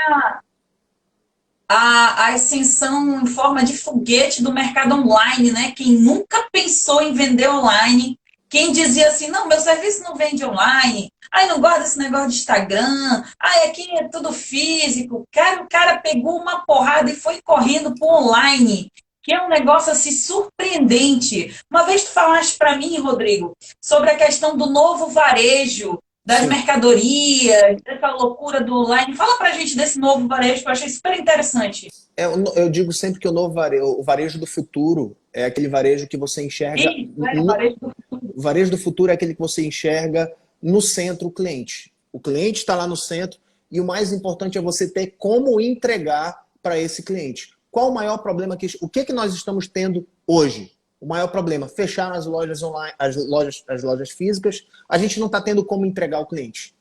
a ascensão em forma de foguete do mercado online, né? Quem nunca pensou em vender online, quem dizia assim, não, meu serviço não vende online, ai, não gosto desse negócio de Instagram, ai, aqui é tudo físico. Cara, o cara pegou uma porrada e foi correndo para online, que é um negócio assim surpreendente. Uma vez tu falaste para mim, Rodrigo, sobre a questão do novo varejo, das Sim. mercadorias, dessa loucura do online. Fala pra gente desse novo varejo que eu achei super interessante. Eu digo sempre que o varejo do futuro é aquele varejo que você enxerga. O varejo do futuro. O varejo do futuro é aquele que você enxerga no centro o cliente. O cliente está lá no centro e o mais importante é você ter como entregar para esse cliente. Qual o maior problema? O que nós estamos tendo hoje? O maior problema, fechar as lojas online, as lojas físicas, a gente não está tendo como entregar ao cliente.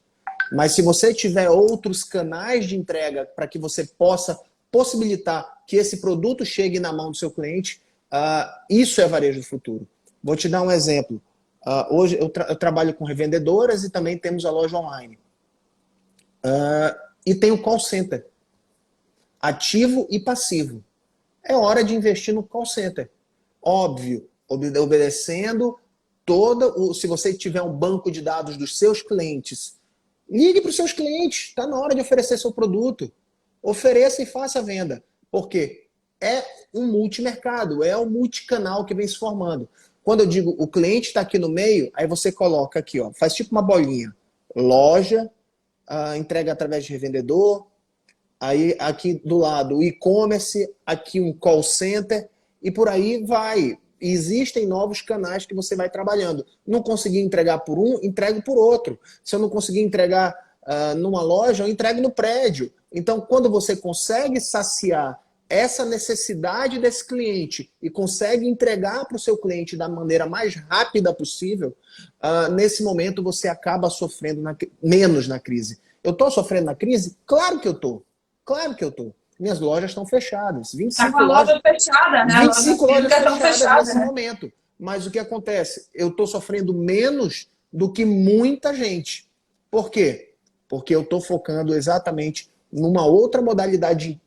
Mas se você tiver outros canais de entrega para que você possa possibilitar que esse produto chegue na mão do seu cliente, isso é varejo do futuro. Vou te dar um exemplo. Hoje eu trabalho com revendedoras e também temos a loja online. E tem o call center. Ativo e passivo. É hora de investir no call center. Óbvio, obedecendo se você tiver um banco de dados dos seus clientes, ligue para os seus clientes, está na hora de oferecer seu produto. Ofereça e faça a venda. Porque é um multimercado, é um multicanal que vem se formando. Quando eu digo o cliente está aqui no meio, aí você coloca aqui, ó, faz tipo uma bolinha. Loja, entrega através de revendedor, aí aqui do lado o e-commerce, aqui um call center, e por aí vai. Existem novos canais que você vai trabalhando. Não consegui entregar por um, entrego por outro. Se eu não conseguir entregar numa loja, eu entrego no prédio. Então, quando você consegue saciar essa necessidade desse cliente e consegue entregar para o seu cliente da maneira mais rápida possível, nesse momento você acaba sofrendo menos na crise. Eu estou sofrendo na crise? Claro que eu estou. Claro que eu estou. Minhas lojas estão fechadas. 25 tá com a loja fechada, né? 25 lojas fechadas nesse né? momento. Mas o que acontece? Eu estou sofrendo menos do que muita gente. Por quê? porque eu estou focando exatamente numa outra modalidade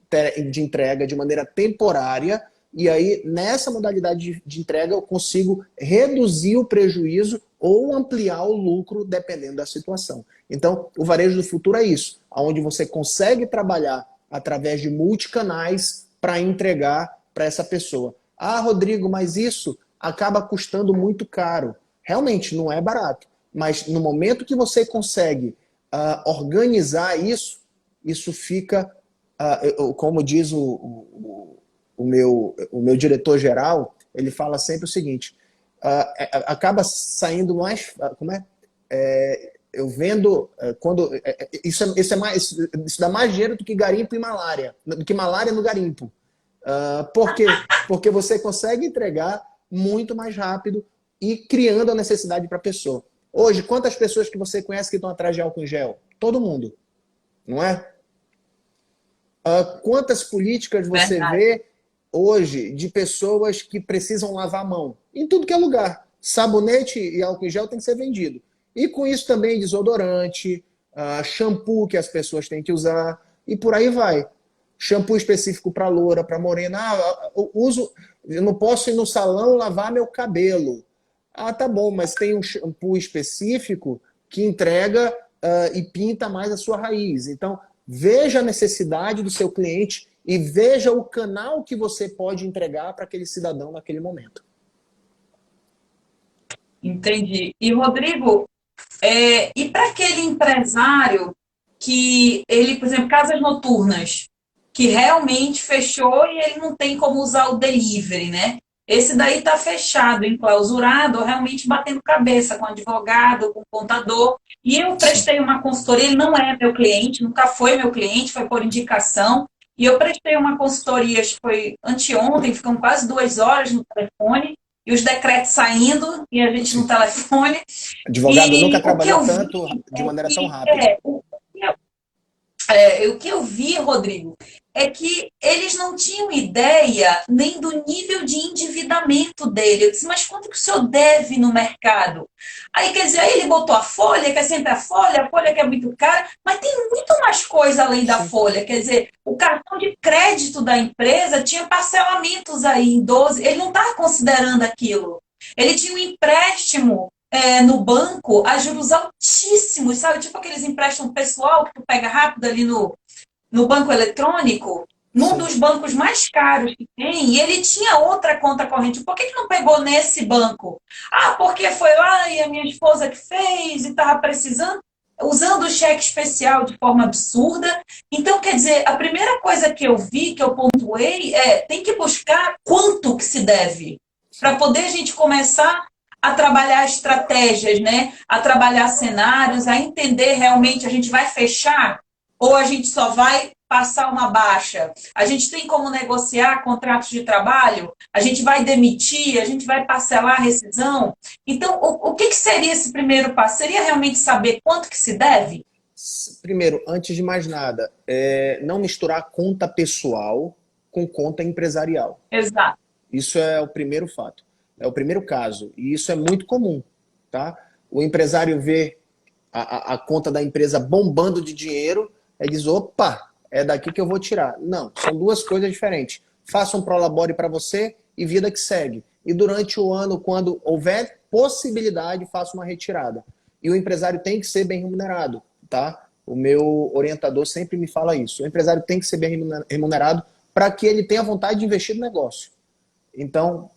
de entrega de maneira temporária, e aí nessa modalidade de entrega eu consigo reduzir o prejuízo ou ampliar o lucro dependendo da situação. Então, o varejo do futuro é isso, onde você consegue trabalhar através de multicanais para entregar para essa pessoa. Ah, Rodrigo, mas isso acaba custando muito caro. Realmente, não é barato. Mas no momento que você consegue organizar isso, isso fica, como diz o meu diretor-geral, ele fala sempre o seguinte, acaba saindo mais... Como é? Eu vendo... isso dá mais dinheiro do que garimpo e malária. Do que malária no garimpo. Por quê? Porque você consegue entregar muito mais rápido e criando a necessidade para a pessoa. Hoje, quantas pessoas que você conhece que estão atrás de álcool em gel? Todo mundo, não é? Quantas políticas você vê hoje de pessoas que precisam lavar a mão? Em tudo que é lugar. Sabonete e álcool em gel tem que ser vendido. E com isso também desodorante, shampoo que as pessoas têm que usar, e por aí vai. Shampoo específico para loura, para morena. Eu não posso ir no salão lavar meu cabelo. Ah, tá bom, mas tem um shampoo específico que entrega e pinta mais a sua raiz. Então, veja a necessidade do seu cliente e veja o canal que você pode entregar para aquele cidadão naquele momento. Entendi. E, Rodrigo, e para aquele empresário que ele, por exemplo, casas noturnas, que realmente fechou e ele não tem como usar o delivery, né? Esse daí está fechado, enclausurado, realmente batendo cabeça com advogado, com contador. E eu prestei uma consultoria, ele não é meu cliente, nunca foi meu cliente, foi por indicação. E eu prestei uma consultoria, acho que foi anteontem, ficamos quase 2 horas no telefone, e os decretos saindo, e a gente no telefone. Advogado E nunca o que trabalhou eu vi tanto de é maneira tão que, rápida. o que eu vi, Rodrigo, é que eles não tinham ideia nem do nível de endividamento dele. Eu disse, mas quanto que o senhor deve no mercado? Aí, quer dizer, aí ele botou a folha, que é sempre a folha que é muito cara, mas tem muito mais coisa além da Sim. folha. Quer dizer, o cartão de crédito da empresa tinha parcelamentos aí em 12, ele não estava considerando aquilo. Ele tinha um empréstimo no banco a juros altíssimos, sabe? Tipo aqueles empréstimos pessoal que tu pega rápido ali no banco eletrônico, num Sim. dos bancos mais caros que tem, e ele tinha outra conta corrente. Por que não pegou nesse banco? Ah, porque foi lá e a minha esposa que fez e estava precisando, usando o cheque especial de forma absurda. Então, quer dizer, a primeira coisa que eu vi, que eu pontuei, tem que buscar quanto que se deve, para poder a gente começar a trabalhar estratégias, né? A trabalhar cenários, a entender realmente a gente vai fechar ou a gente só vai passar uma baixa? A gente tem como negociar contratos de trabalho? A gente vai demitir? A gente vai parcelar a rescisão? Então, o que seria esse primeiro passo? Seria realmente saber quanto que se deve? Primeiro, antes de mais nada, não misturar conta pessoal com conta empresarial. Exato. Isso é o primeiro fato. É o primeiro caso. E isso é muito comum. Tá? O empresário vê a conta da empresa bombando de dinheiro e diz, opa, é daqui que eu vou tirar. Não, são duas coisas diferentes. Faça um prolabore para você e vida que segue. E durante o ano, quando houver possibilidade, faça uma retirada. E o empresário tem que ser bem remunerado. Tá? O meu orientador sempre me fala isso. O empresário tem que ser bem remunerado para que ele tenha vontade de investir no negócio. Então,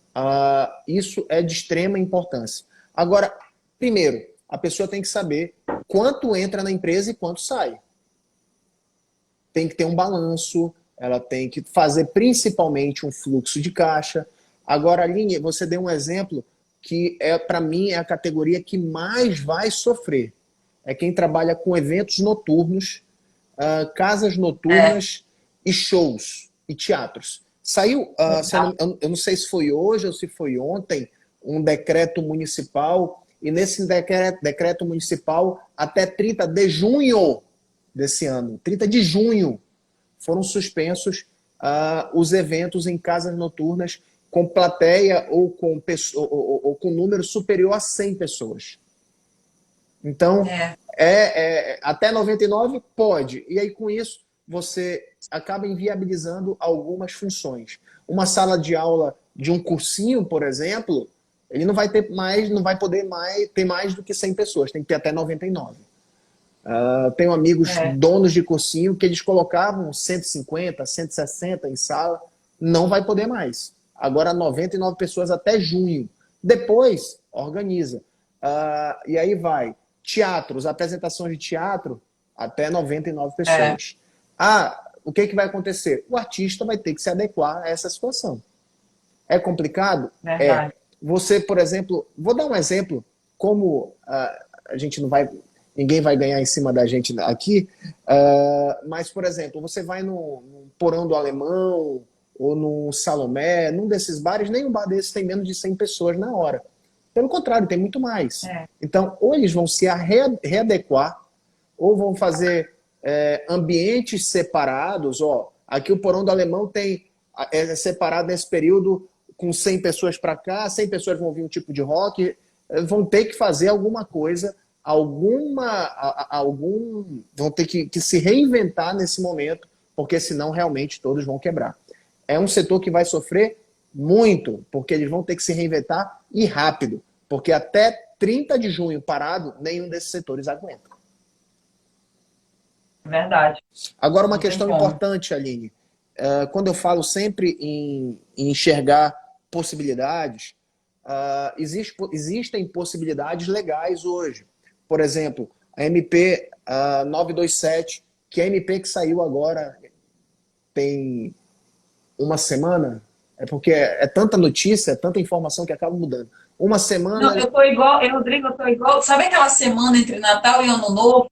isso é de extrema importância. Agora, primeiro, a pessoa tem que saber quanto entra na empresa e quanto sai. Tem que ter um balanço, ela tem que fazer principalmente um fluxo de caixa. Agora, Aline, você deu um exemplo que, para mim, é a categoria que mais vai sofrer. É quem trabalha com eventos noturnos, casas noturnas e shows e teatros. Saiu, eu não sei se foi hoje ou se foi ontem, um decreto municipal, e nesse decreto municipal, até 30 de junho desse ano, 30 de junho, foram suspensos os eventos em casas noturnas com plateia ou com número superior a 100 pessoas. Então, Até 99 pode. E aí, com isso, você acaba inviabilizando algumas funções. Uma sala de aula de um cursinho, por exemplo, ele não vai ter mais, não vai poder ter mais do que 100 pessoas, tem que ter até 99. Tenho amigos donos de cursinho que eles colocavam 150, 160 em sala, não vai poder mais. Agora 99 pessoas até junho. Depois, organiza. E aí vai. Teatros, apresentações de teatro, até 99 pessoas. O que vai acontecer? O artista vai ter que se adequar a essa situação. É complicado? Verdade. Você, por exemplo, vou dar um exemplo, como a gente não vai, ninguém vai ganhar em cima da gente aqui, mas, por exemplo, você vai no Porão do Alemão, ou no Salomé, num desses bares, nenhum bar desses tem menos de 100 pessoas na hora. Pelo contrário, tem muito mais. Então, ou eles vão se readequar, ou vão fazer ambientes separados. Aqui o Porão do Alemão é separado nesse período com 100 pessoas para cá, 100 pessoas vão ouvir um tipo de rock, vão ter que fazer alguma coisa, vão ter que se reinventar nesse momento, porque senão realmente todos vão quebrar. É um setor que vai sofrer muito, porque eles vão ter que se reinventar e rápido, porque até 30 de junho parado, nenhum desses setores aguenta. Verdade. Agora, uma questão importante, Aline. Quando eu falo sempre em enxergar possibilidades, existem possibilidades legais hoje. Por exemplo, a MP 927, que é a MP que saiu agora tem uma semana, porque é tanta notícia, é tanta informação que acaba mudando. Uma semana... Não, eu tô igual, Rodrigo, eu tô igual... Sabe aquela semana entre Natal e Ano Novo,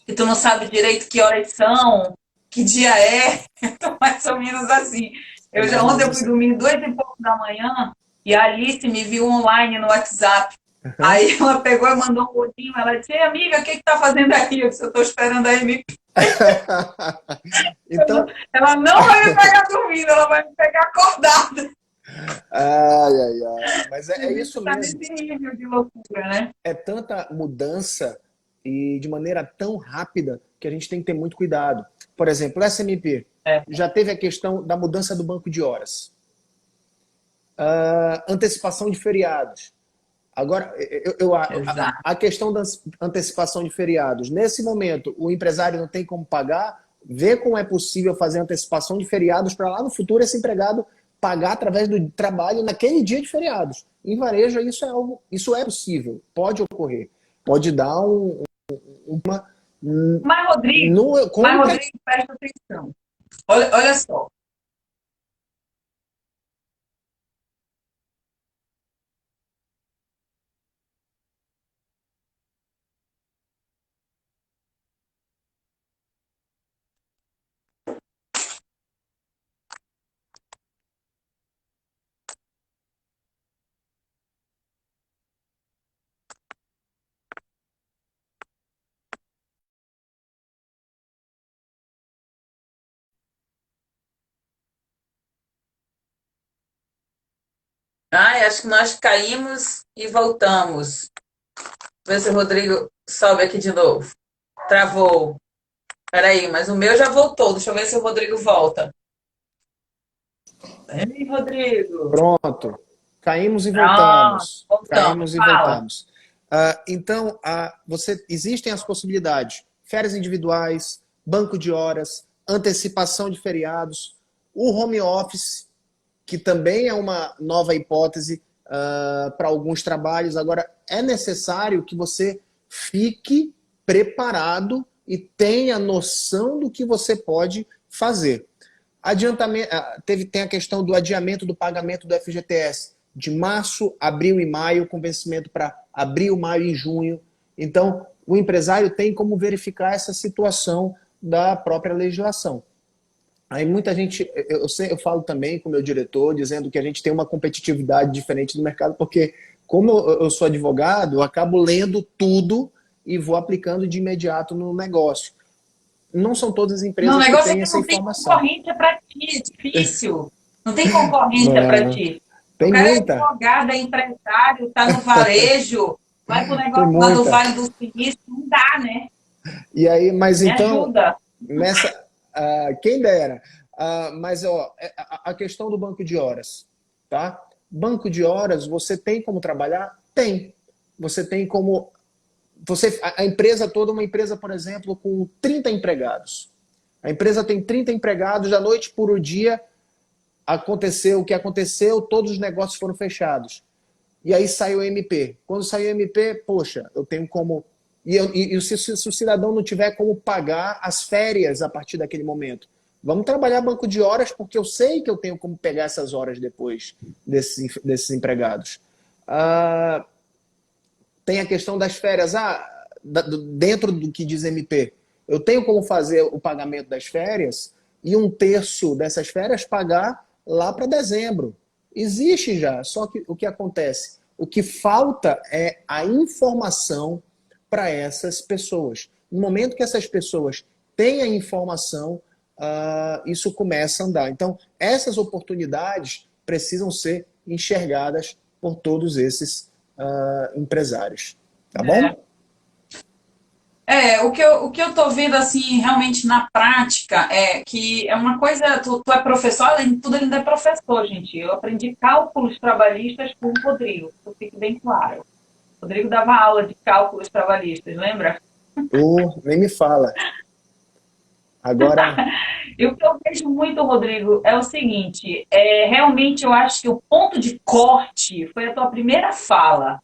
que tu não sabe direito que horas são, que dia é? Eu tô mais ou menos assim. Ontem eu fui dormir 2h pouco da manhã, e a Alice me viu online no WhatsApp. Aí ela pegou e mandou um pouquinho, ela disse: amiga, o que tá fazendo aí? Eu disse: eu tô esperando a MP. Então... Ela não vai me pegar dormindo, ela vai me pegar acordada. Mas é isso tá mesmo. Nesse nível de loucura, né? É tanta mudança e de maneira tão rápida que a gente tem que ter muito cuidado. Por exemplo, o SMP já teve a questão da mudança do banco de horas. Antecipação de feriados. Agora, a questão da antecipação de feriados. Nesse momento, o empresário não tem como pagar, vê como é possível fazer antecipação de feriados para lá no futuro esse empregado pagar através do trabalho naquele dia de feriados. Em varejo, isso é possível, pode ocorrer. Pode dar uma... Mas, Rodrigo, presta atenção. Olha só. Acho que nós caímos e voltamos. Vê se o Rodrigo sobe aqui de novo. Travou. Peraí, mas o meu já voltou. Deixa eu ver se o Rodrigo volta. Ei, Rodrigo. Pronto. Caímos e voltamos. Caímos e Fala. voltamos. Então, existem as possibilidades. Férias individuais, banco de horas, antecipação de feriados, o home office, que também é uma nova hipótese para alguns trabalhos. Agora, é necessário que você fique preparado e tenha noção do que você pode fazer. Tem a questão do adiamento do pagamento do FGTS de março, abril e maio, com vencimento para abril, maio e junho. Então, o empresário tem como verificar essa situação da própria legislação. Aí muita gente, eu falo também com o meu diretor, dizendo que a gente tem uma competitividade diferente do mercado, porque como eu sou advogado, eu acabo lendo tudo e vou aplicando de imediato no negócio. Não são todas as empresas que têm essa informação. Não tem concorrência para ti, é difícil. Não tem concorrência para ti. Tem o cara muita. É advogado, é empresário, está no varejo, Vai pro Tem negócio lá no muita. Vale do Silício, não dá, né? E aí, mas Me então, ajuda. nessa, quem dera. Mas ó, a questão do banco de horas, tá? Banco de horas, você tem como trabalhar? Tem. Você tem como a empresa toda, uma empresa, por exemplo, com 30 empregados. A empresa tem 30 empregados, da noite para o dia aconteceu o que aconteceu, todos os negócios foram fechados. E aí saiu o MP. Quando saiu o MP, poxa, eu tenho como. E se o cidadão não tiver como pagar as férias a partir daquele momento? Vamos trabalhar banco de horas, porque eu sei que eu tenho como pegar essas horas depois desses empregados. Ah, tem a questão das férias. Dentro do que diz MP, eu tenho como fazer o pagamento das férias e um terço dessas férias pagar lá para dezembro. Existe já, só que o que acontece? O que falta é a informação para essas pessoas. No momento que essas pessoas têm a informação, isso começa a andar. Então, essas oportunidades precisam ser enxergadas por todos esses empresários. Tá É. bom? O que eu tô vendo, assim, realmente na prática, é que é uma coisa, tu é professor, além de tudo, ele ainda é professor, gente. Eu aprendi cálculos trabalhistas com o Rodrigo, isso fique bem claro. O Rodrigo dava aula de cálculos trabalhistas, lembra? Nem me fala. Agora, E o que eu vejo muito, Rodrigo, é o seguinte, realmente eu acho que o ponto de corte foi a tua primeira fala.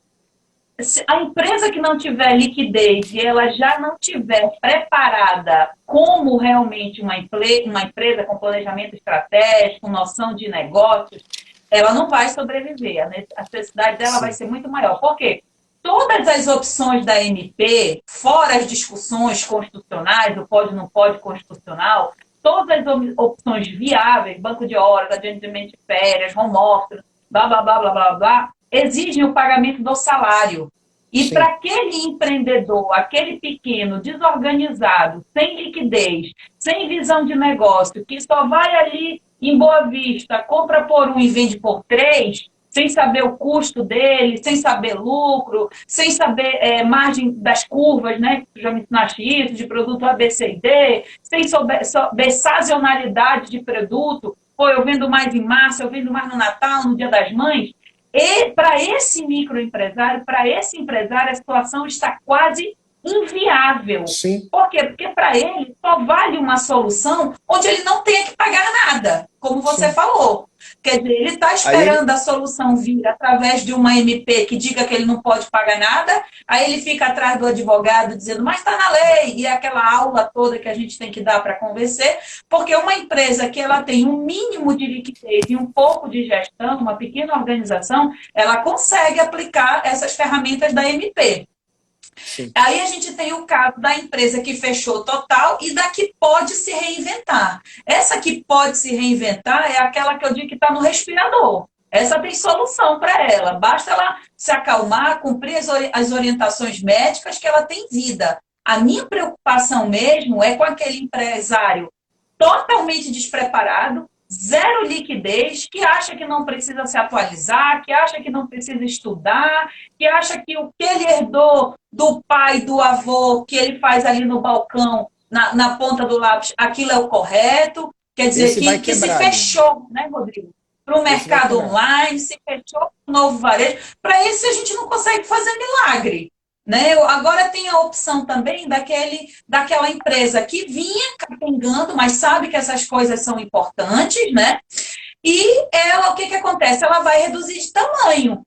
Se a empresa que não tiver liquidez e ela já não tiver preparada como realmente uma empresa com planejamento estratégico, com noção de negócios, ela não vai sobreviver. A necessidade dela vai sim. ser muito maior. Por quê? Todas as opções da MP, fora as discussões constitucionais, o pode, não pode constitucional, todas as opções viáveis, banco de horas, adiantamento de férias, home office, blá, blá, blá, blá, blá, blá, exigem o pagamento do salário. E para Sim. aquele empreendedor, aquele pequeno, desorganizado, sem liquidez, sem visão de negócio, que só vai ali em Boa Vista, compra por um e vende por três, sem saber o custo dele, sem saber lucro, sem saber margem das curvas, né? Já me ensinaste isso, de produto A, B, C e D, sem saber sazonalidade de produto. Pô, eu vendo mais em março, eu vendo mais no Natal, no Dia das Mães. E para esse microempresário, para esse empresário, a situação está quase inviável. Sim. Por quê? Porque para ele só vale uma solução onde ele não tenha que pagar nada, como você Sim. falou. Quer dizer, ele está Aí ele. esperando a solução vir através de uma MP que diga que ele não pode pagar nada, aí ele fica atrás do advogado dizendo, mas está na lei, e é aquela aula toda que a gente tem que dar para convencer, porque uma empresa que ela tem um mínimo de liquidez e um pouco de gestão, uma pequena organização, ela consegue aplicar essas ferramentas da MP. Sim. Aí a gente tem o caso da empresa que fechou total e da que pode se reinventar. Essa que pode se reinventar é aquela que eu digo que está no respirador. Essa tem solução para ela. Basta ela se acalmar, cumprir as orientações médicas que ela tem vida. A minha preocupação mesmo é com aquele empresário totalmente despreparado, zero liquidez, que acha que não precisa se atualizar, que acha que não precisa estudar, que acha que o que ele herdou do pai, do avô, que ele faz ali no balcão, na ponta do lápis, aquilo é o correto. Quer dizer, Esse vai que se quebrar, Aline. fechou, né, Rodrigo? Para o Esse vai mercado quebrar. online, se fechou para o novo varejo. Para isso, a gente não consegue fazer milagre. Né? Agora tem a opção também daquela empresa que vinha capengando, mas sabe que essas coisas são importantes, né? E ela, o que acontece? Ela vai reduzir de tamanho.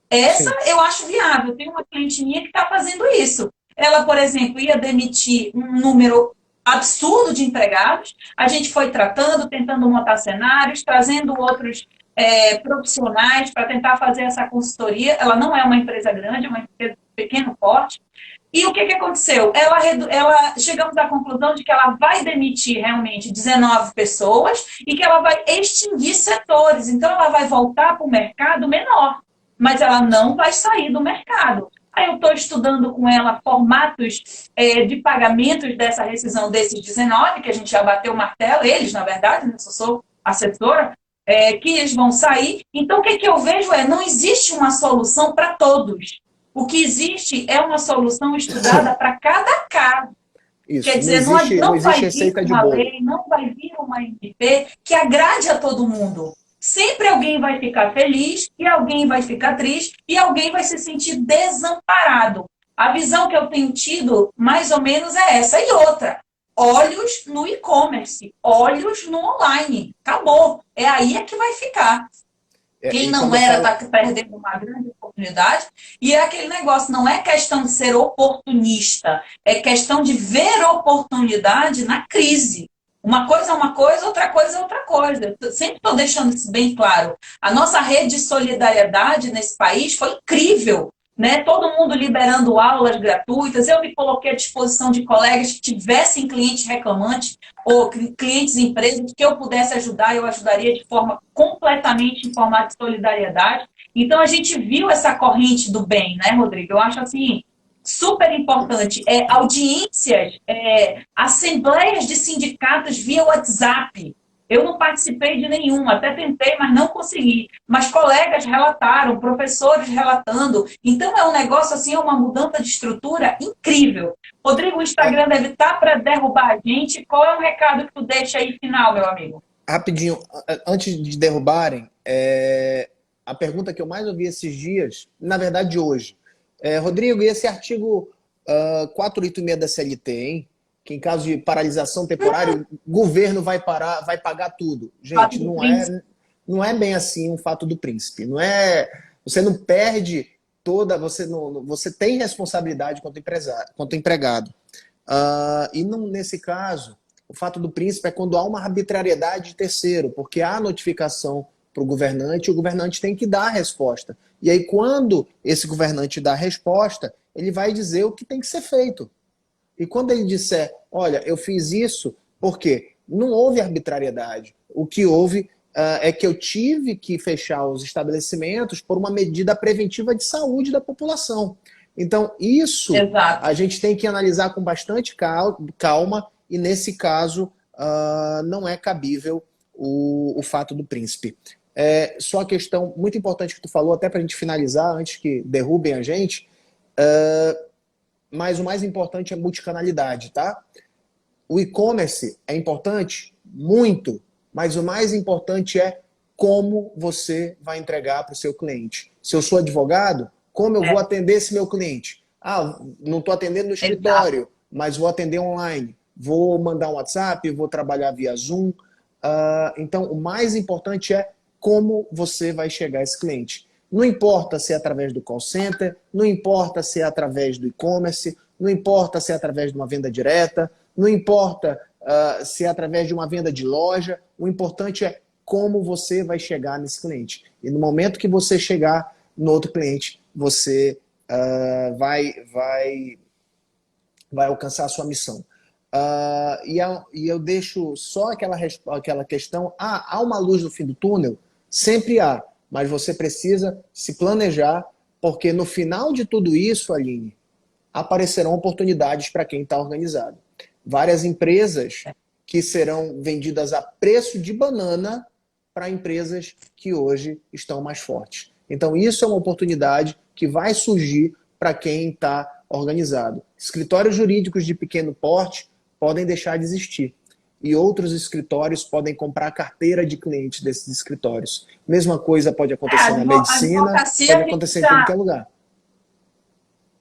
Essa Sim. eu acho viável. Tem uma cliente minha que está fazendo isso. Ela, por exemplo, ia demitir um número absurdo de empregados. A gente foi tratando, tentando montar cenários, trazendo outros profissionais para tentar fazer essa consultoria. Ela não é uma empresa grande, é uma empresa de pequeno porte. E o que aconteceu? Ela chegamos à conclusão de que ela vai demitir realmente 19 pessoas e que ela vai extinguir setores. Então, ela vai voltar para o mercado menor, mas ela não vai sair do mercado. Aí eu estou estudando com ela formatos de pagamentos dessa rescisão desses 19, que a gente já bateu o martelo, eles, na verdade, né? Eu sou assessora, que eles vão sair. Então, o que eu vejo não existe uma solução para todos. O que existe é uma solução estudada para cada caso. Isso, Quer não dizer, existe, não não vai existe vir receita de uma bolo. lei, não vai vir uma MP que agrade a todo mundo. Sempre alguém vai ficar feliz e alguém vai ficar triste e alguém vai se sentir desamparado. A visão que eu tenho tido, mais ou menos, é essa. E outra, olhos no e-commerce, olhos no online. Acabou. É aí é que vai ficar. Quem E não quando eu era falo, está perdendo uma grande oportunidade. E é aquele negócio, não é questão de ser oportunista, é questão de ver oportunidade na crise. Uma coisa, outra coisa é outra coisa. Eu sempre estou deixando isso bem claro. A nossa rede de solidariedade nesse país foi incrível. Né? Todo mundo liberando aulas gratuitas. Eu me coloquei à disposição de colegas que tivessem clientes reclamantes ou clientes empresas que eu pudesse ajudar, eu ajudaria de forma completamente em formato de solidariedade. Então, a gente viu essa corrente do bem, né, Rodrigo? Eu acho assim, super importante. Audiências, assembleias de sindicatos via WhatsApp. Eu não participei de nenhuma, até tentei, mas não consegui. Mas colegas relataram, professores relatando. Então, é um negócio assim, é uma mudança de estrutura incrível. Rodrigo, o Instagram deve estar para derrubar a gente. Qual é o recado que tu deixa aí final, meu amigo? rapidinho, antes de derrubarem, a pergunta que eu mais ouvi esses dias, na verdade hoje, Rodrigo, e esse artigo 486 da CLT, hein? Que em caso de paralisação temporária, o governo vai pagar tudo. Gente, não é bem assim um fato do príncipe. Não é, você não perde toda, você tem responsabilidade quanto empregado. E não, nesse caso, o fato do príncipe é quando há uma arbitrariedade de terceiro, porque há notificação para o governante tem que dar a resposta. E aí, quando esse governante dá a resposta, ele vai dizer o que tem que ser feito. E quando ele disser, olha, eu fiz isso, por quê? Não houve arbitrariedade. O que houve é que eu tive que fechar os estabelecimentos por uma medida preventiva de saúde da população. Então, isso Exato. a gente tem que analisar com bastante calma e, nesse caso, não é cabível o fato do príncipe. Só a questão muito importante que tu falou, até para a gente finalizar, antes que derrubem a gente, mas o mais importante é multicanalidade, tá? O e-commerce é importante? Muito, mas o mais importante é como você vai entregar para o seu cliente. Se eu sou advogado, como eu vou atender esse meu cliente? Não estou atendendo no escritório, Exato. mas vou atender online. Vou mandar um WhatsApp, vou trabalhar via Zoom. Então, o mais importante é como você vai chegar a esse cliente. Não importa se é através do call center, não importa se é através do e-commerce, não importa se é através de uma venda direta, não importa se é através de uma venda de loja, o importante é como você vai chegar nesse cliente. E no momento que você chegar no outro cliente, você vai alcançar a sua missão. E eu deixo só aquela questão, há uma luz no fim do túnel? Sempre há, mas você precisa se planejar, porque no final de tudo isso, Aline, aparecerão oportunidades para quem está organizado. Várias empresas que serão vendidas a preço de banana para empresas que hoje estão mais fortes. Então isso é uma oportunidade que vai surgir para quem está organizado. Escritórios jurídicos de pequeno porte podem deixar de existir. E outros escritórios podem comprar a carteira de clientes desses escritórios. Mesma coisa pode acontecer na medicina, pode acontecer em qualquer lugar.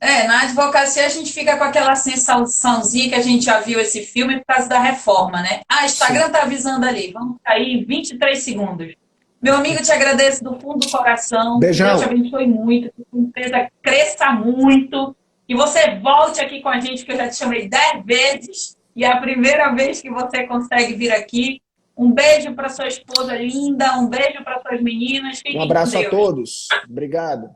Na advocacia a gente fica com aquela sensaçãozinha que a gente já viu esse filme por causa da reforma, né? Instagram tá avisando ali, vamos cair em 23 segundos. Meu amigo, te agradeço do fundo do coração. Beijão. Deus te abençoe muito, que a empresa cresça muito, que você volte aqui com a gente, que eu já te chamei 10 vezes, e é a primeira vez que você consegue vir aqui. Um beijo para sua esposa linda, um beijo para suas meninas. Fiquem Um abraço com a Deus. todos. Obrigado.